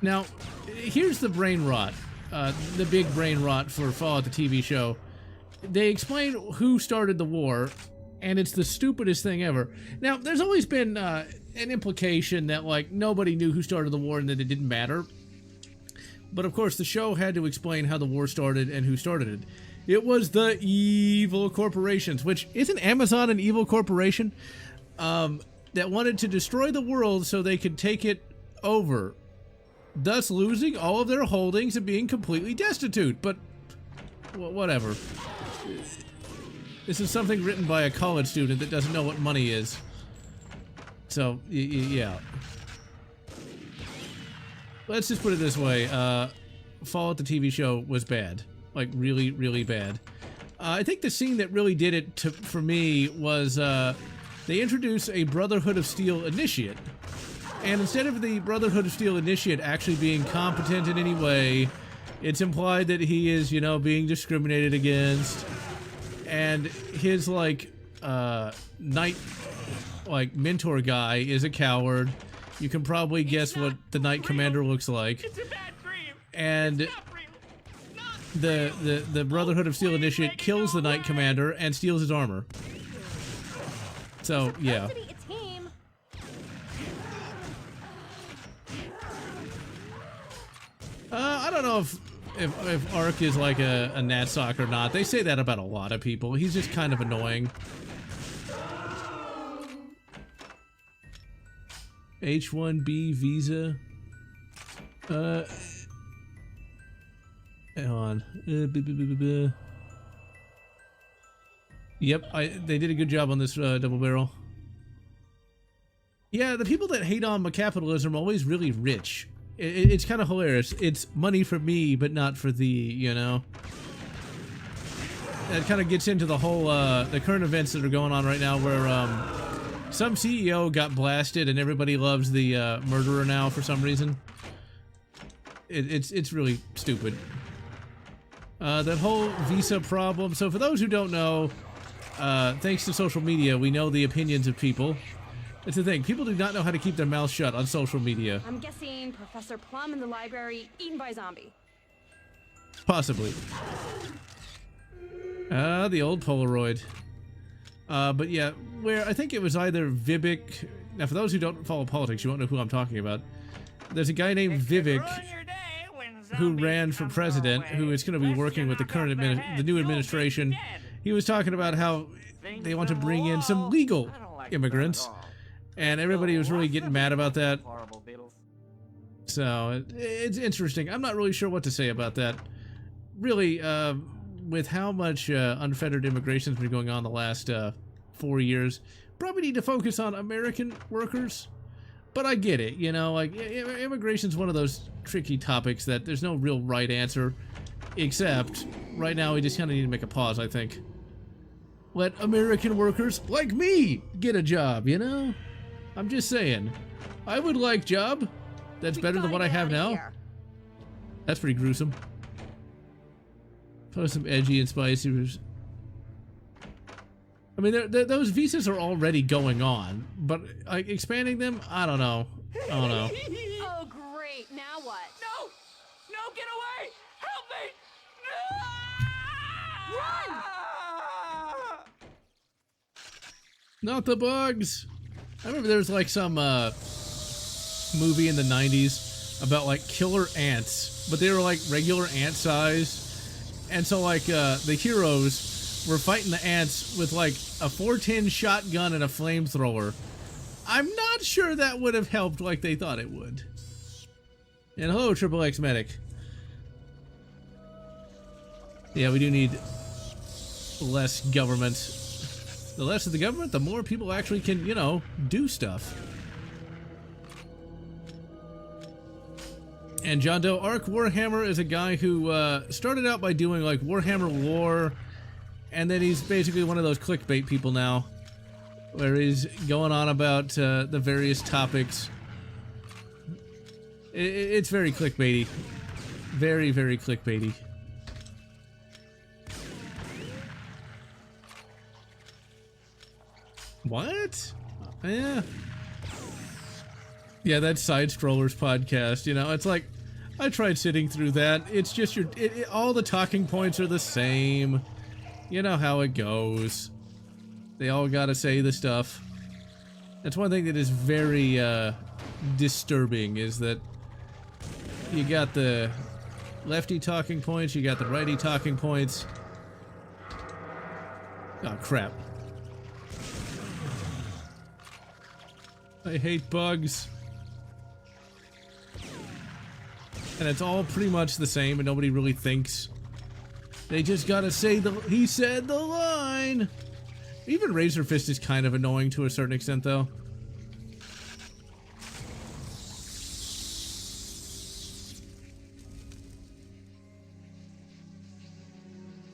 Now, here's the brain rot, the big brain rot for Fallout the TV show. They explain who started the war, and it's the stupidest thing ever. Now, there's always been an implication that, like, nobody knew who started the war and that it didn't matter. But, of course, the show had to explain how the war started and who started it. It was the evil corporations, which isn't Amazon an evil corporation? That wanted to destroy the world so they could take it over, thus losing all of their holdings and being completely destitute. But, whatever. This is something written by a college student that doesn't know what money is. So, yeah. Let's just put it this way. Fallout the TV show was bad. Like, really, really bad. I think the scene that really did it for me was they introduced a Brotherhood of Steel initiate. And instead of the Brotherhood of Steel initiate actually being competent in any way, it's implied that he is, you know, being discriminated against. And his, like, knight, like, mentor guy is a coward. You can probably guess what the Knight Commander looks like. It's a bad dream. And the Brotherhood of Steel initiate kills the Knight Commander and steals his armor. So, yeah. I don't know if Ark is like a natsock or not. They say that about a lot of people. He's just kind of annoying. H-1B visa. Hang on. Yep, they did a good job on this double barrel. Yeah, the people that hate on capitalism are always really rich. It's kind of hilarious. It's money for me, but not for thee, you know? that kind of gets into the whole the current events that are going on right now, where some CEO got blasted and everybody loves the murderer now for some reason. It's really stupid. That whole visa problem. So for those who don't know, thanks to social media, we know the opinions of people. It's the thing. People do not know how to keep their mouths shut on social media. I'm guessing Professor Plum in the library eaten by a zombie. Possibly. The old Polaroid. But yeah, where I think it was either Vivek. Now, for those who don't follow politics, you won't know who I'm talking about. There's a guy named Vivek who ran for president, who is going to be working with the current the new administration. He was talking about how they want to bring in some legal immigrants, and everybody was really getting mad about that. So it's interesting. I'm not really sure what to say about that. Really, with how much unfettered immigration has been going on the last 4 years, probably need to focus on American workers. But I get it, you know, like, immigration's one of those tricky topics that there's no real right answer, except right now we just kind of need to make a pause, I think. Let American workers, like me, get a job, you know? I'm just saying. I would like job. That's better than what I have now. That's pretty gruesome. Put some edgy and spicy. I mean, those visas are already going on, but like expanding them, I don't know. I don't know. Oh, great. Now what? No! No, get away! Help me! Run! Not the bugs. I remember there was like some movie in the 90s about like killer ants, but they were like regular ant size. And so like the heroes were fighting the ants with like a 410 shotgun and a flamethrower. I'm not sure that would have helped like they thought it would. And hello, Triple X Medic. Yeah, we do need less government. The less of the government, the more people actually can, you know, do stuff. And John Doe, Arc Warhammer is a guy who started out by doing like Warhammer lore, and then he's basically one of those clickbait people now, where he's going on about the various topics. It's very clickbaity. Very, very clickbaity. What? Yeah. Yeah, that's Side Scrollers podcast, you know, it's like, I tried sitting through that. It's just all the talking points are the same. You know how it goes. They all gotta say the stuff. That's one thing that is very disturbing, is that you got the lefty talking points, you got the righty talking points. Oh crap. I hate bugs. And it's all pretty much the same, and nobody really thinks. They just gotta say he said the line. Even Razor Fist is kind of annoying to a certain extent, though.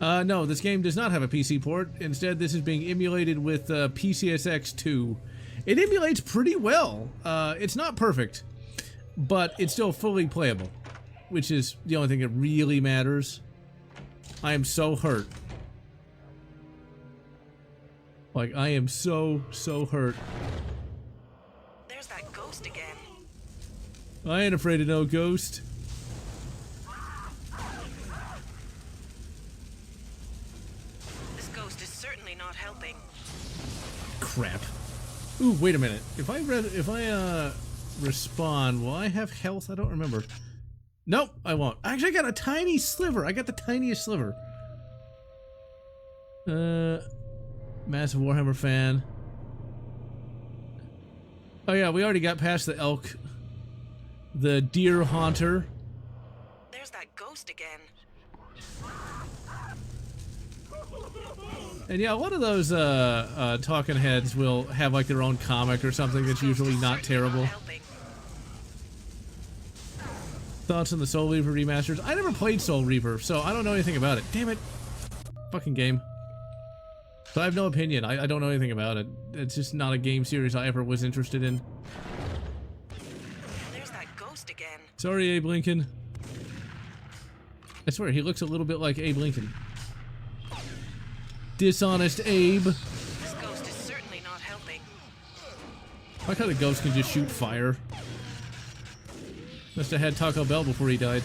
No, this game does not have a PC port. Instead, this is being emulated with PCSX 2. It emulates pretty well. It's not perfect, but it's still fully playable, which is the only thing that really matters. I am so hurt. Like, I am so hurt. There's that ghost again. I ain't afraid of no ghost. This ghost is certainly not helping. Crap. Ooh, wait a minute. If I respond, will I have health? I don't remember. Nope, I won't. Actually, I got a tiny sliver. I got the tiniest sliver. Massive Warhammer fan. Oh yeah, we already got past the elk. The deer haunter. There's that ghost again. And yeah, a lot of those talking heads will have like their own comic or something that's usually not terrible. Thoughts on the Soul Reaver remasters? I never played Soul Reaver, so I don't know anything about it. Damn it. fucking game. So I have no opinion. I don't know anything about it. It's just not a game series I ever was interested in. There's that ghost again. Sorry, Abe Lincoln. I swear, he looks a little bit like Abe Lincoln. Dishonest Abe. This ghost is certainly not helping. I like how the ghost can just shoot fire. Must have had Taco Bell before he died.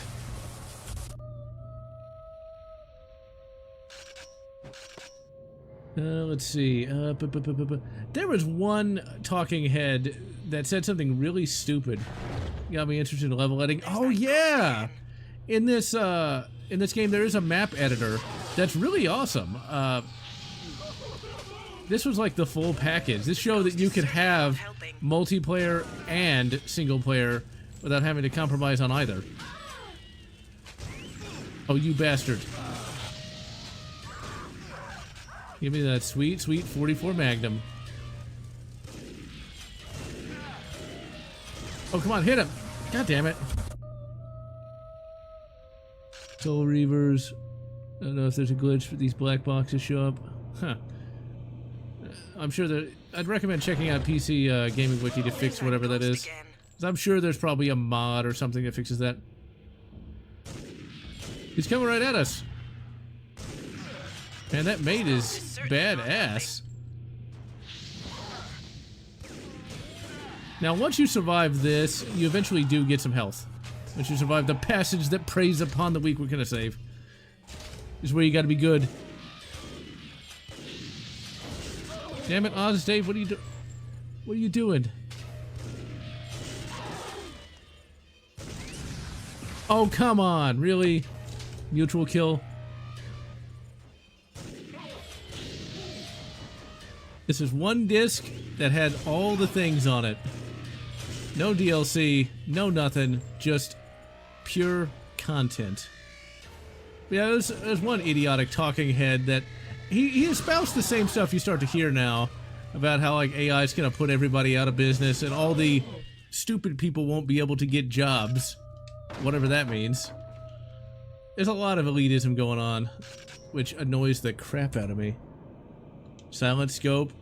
Let's see. There was one talking head that said something really stupid. Got me interested in level editing. Oh yeah! In this game, there is a map editor that's really awesome. This was like the full package. This showed that you could have multiplayer and single player without having to compromise on either. Oh, you bastard. Give me that sweet, sweet 44 Magnum. Oh, come on, hit him! God damn it. Soul Reavers. I don't know if there's a glitch for these black boxes show up. Huh. I'm sure that I'd recommend checking out PC Gaming Wiki to fix whatever that is. 'Cause I'm sure there's probably a mod or something that fixes that. He's coming right at us. Man, that mate is badass. Now, once you survive this, you eventually do get some health. Once you survive the passage that preys upon the weak, we're gonna save. This is where you gotta be good. Damn it, Oz Dave, what are you doing? Oh, come on, really? Mutual kill. This is one disc that had all the things on it. No DLC, no nothing, just pure content. Yeah, there's one idiotic talking head that he espoused the same stuff you start to hear now about how like AI is gonna put everybody out of business and all the stupid people won't be able to get jobs, whatever that means. There's a lot of elitism going on, which annoys the crap out of me. Silent scope.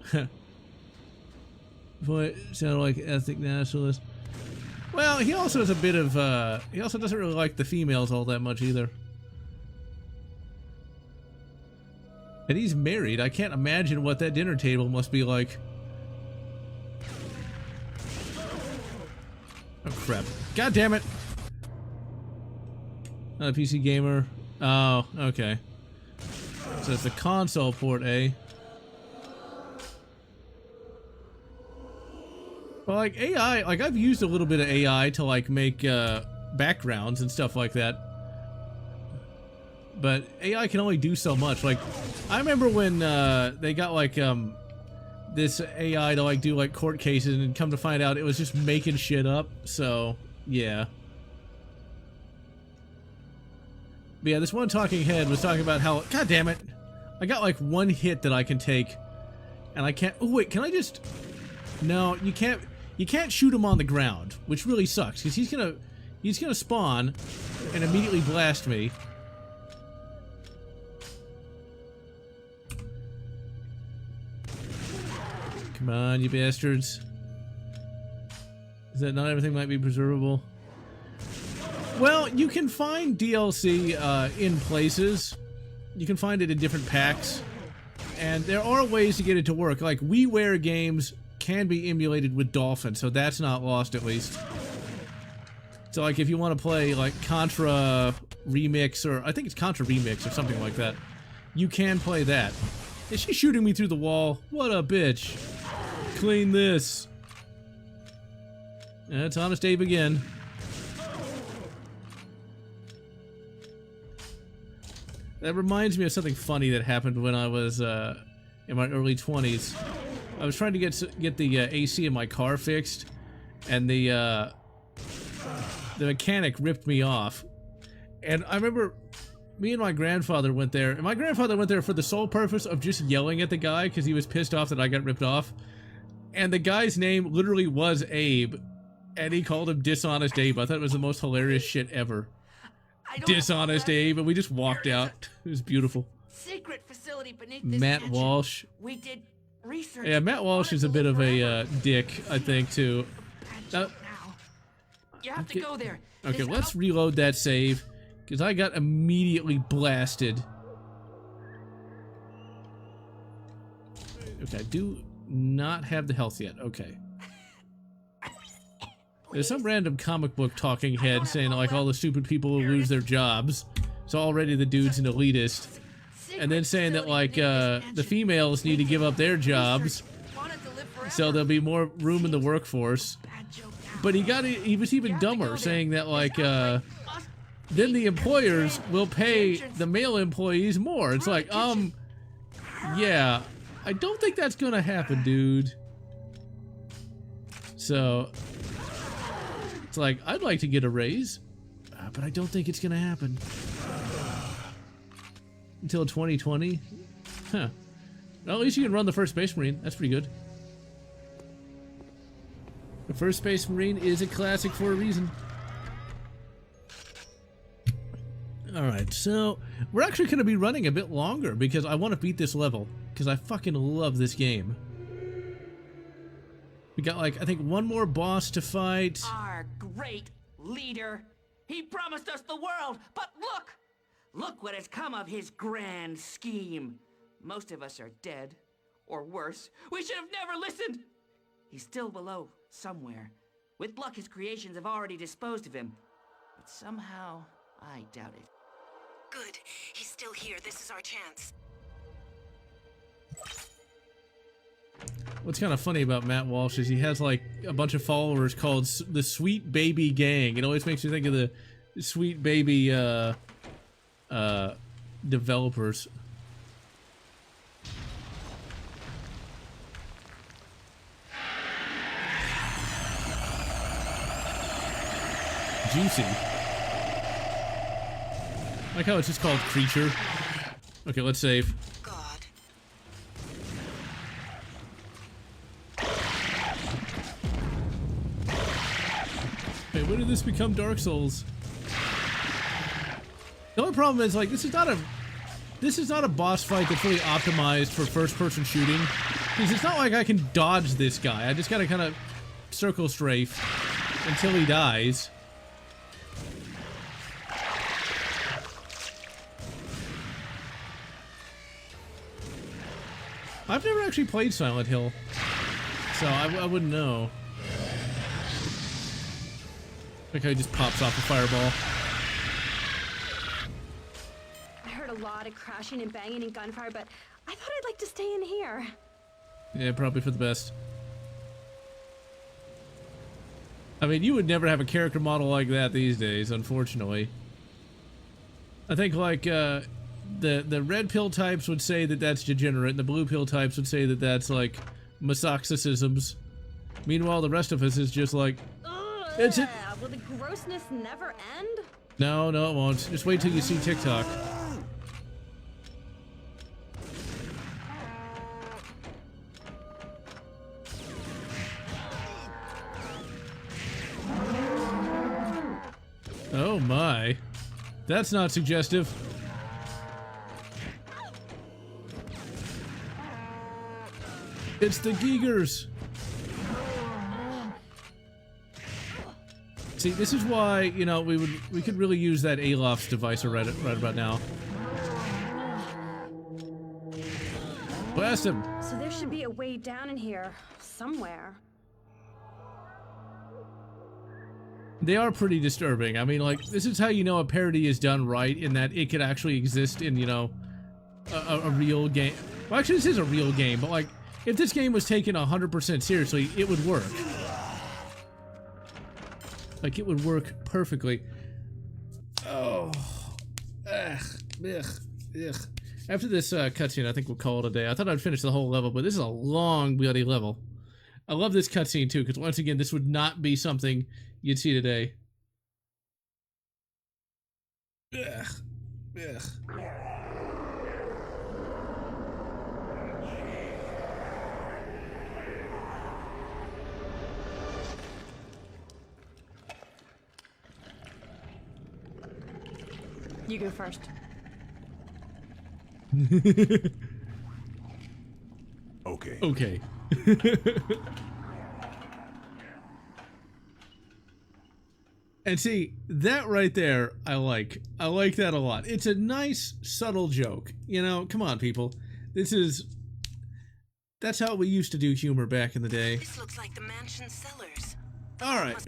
Boy, sounded like ethnic nationalist. Well, he also has a bit of, he also doesn't really like the females all that much either. And he's married. I can't imagine what that dinner table must be like. Oh, crap. God damn it! Not a PC gamer. Oh, okay. So it's the console port, eh? Well, like AI, like I've used a little bit of AI to like make backgrounds and stuff like that. But AI can only do so much. Like, I remember when they got like this AI to like do like court cases and come to find out it was just making shit up. So, yeah. But yeah, this one talking head was talking about how, god damn it, I got like one hit that I can take and I can't, oh wait, can I just, no, you can't shoot him on the ground, which really sucks because he's gonna spawn and immediately blast me. Come on, you bastards. Is that not everything might be preservable? Well, you can find DLC in places. You can find it in different packs. And there are ways to get it to work. Like, WiiWare games can be emulated with Dolphin, so that's not lost at least. So, like, if you want to play, like, Contra Remix, or I think it's Contra Remix or something like that, you can play that. Is she shooting me through the wall? What a bitch. Clean this. That's Honest Dave again. That reminds me of something funny that happened when I was in my early 20s. I was trying to get the AC in my car fixed, and the mechanic ripped me off. And I remember me and my grandfather went there, and my grandfather went there for the sole purpose of just yelling at the guy because he was pissed off that I got ripped off. And the guy's name literally was Abe, and he called him Dishonest Abe. I thought it was the most hilarious shit ever. Dishonest Abe, and we just walked out. It was beautiful. Secret facility. facility beneath this Matt mansion. Walsh. We did research. Yeah, Matt Walsh is a bit of a dick, I think, too. You have to go there. Okay, This let's reload that save, because I got immediately blasted. Okay, I do not have the health yet. Okay. There's some random comic book talking head saying like all the stupid people will lose their jobs. So already the dude's an elitist. And then saying that like the females need to give up their jobs so there'll be more room in the workforce. But he was even dumber, saying that like then the employers will pay the male employees more. It's like, yeah, I don't think that's gonna happen, dude. So it's like, I'd like to get a raise, but I don't think it's gonna happen until 2020. Huh. Well, at least you can run the first Space Marine. That's pretty good. The first Space Marine is a classic for a reason. Alright, so we're actually going to be running a bit longer because I want to beat this level, because I fucking love this game. We got like, I think one more boss to fight. Our great leader. He promised us the world, but look! Look what has come of his grand scheme. Most of us are dead, or worse. We should have never listened! He's still below, somewhere. With luck, his creations have already disposed of him. But somehow, I doubt it. Good. He's still here. This is our chance. What's kind of funny about Matt Walsh is he has like a bunch of followers called the Sweet Baby Gang. It always makes me think of the Sweet Baby developers. Juicy. I like how it's just called Creature. Okay, let's save. Hey, when did this become Dark Souls? The only problem is like this is not a boss fight that's really optimized for first-person shooting. Because it's not like I can dodge this guy. I just gotta kind of circle strafe until he dies. I've never actually played Silent Hill, so I wouldn't know. Like how he just pops off a fireball. I heard a lot of crashing and banging and gunfire, but I thought I'd like to stay in here. Yeah, probably for the best. I mean, you would never have a character model like that these days, unfortunately. I think like the red pill types would say that that's degenerate, and the blue pill types would say that that's like masochicisms. Meanwhile, the rest of us is just like, it's it. Will the grossness never end? No, no, it won't. Just wait till you see TikTok. Oh my. That's not suggestive. It's the Giegers. See, this is why, you know, we could really use that Alof's device right about now. Blast him. So there should be a way down in here somewhere. They are pretty disturbing. I mean, like, this is how you know a parody is done right, in that it could actually exist in, you know, a real game. Well, actually, this is a real game, but, like, if this game was taken 100% seriously, it would work. Like, it would work perfectly. Oh. Ugh. Ugh. Ugh. After this cutscene, I think we'll call it a day. I thought I'd finish the whole level, but this is a long, bloody level. I love this cutscene, too, because once again, this would not be something you'd see today. Ugh. Ugh. You go first. Okay. And see, that right there, I like. I like that a lot. It's a nice, subtle joke. You know, come on, people. That's how we used to do humor back in the day. This looks like the mansion cellars. All right.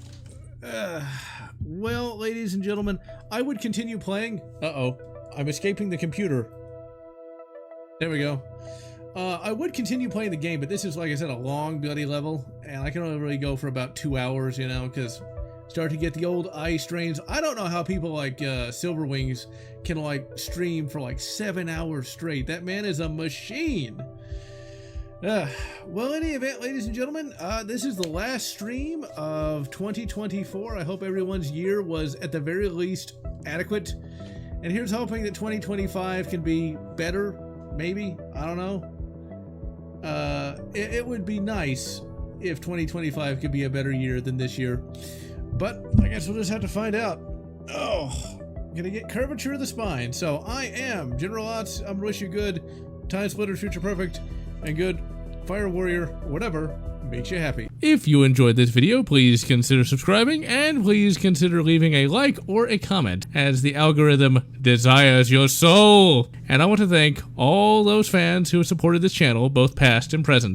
Well, ladies and gentlemen, I would continue playing. Uh-oh. I'm escaping the computer. There we go. I would continue playing the game, but this is, like I said, a long, bloody level, and I can only really go for about 2 hours, you know, because start to get the old eye strains. I don't know how people like Silverwings can, like, stream for, like, 7 hours straight. That man is a machine. Well, in any event, ladies and gentlemen, this is the last stream of 2024. I hope everyone's year was, at the very least, adequate. And here's hoping that 2025 can be better, maybe. I don't know. It would be nice if 2025 could be a better year than this year. But I guess we'll just have to find out. Oh, I'm gonna get curvature of the spine. So I am General Lotz. I'm gonna wish you good. TimeSplitters, Future Perfect, and good Fire Warrior, whatever makes you happy. If you enjoyed this video, please consider subscribing, and please consider leaving a like or a comment, as the algorithm desires your soul. And I want to thank all those fans who have supported this channel, both past and present.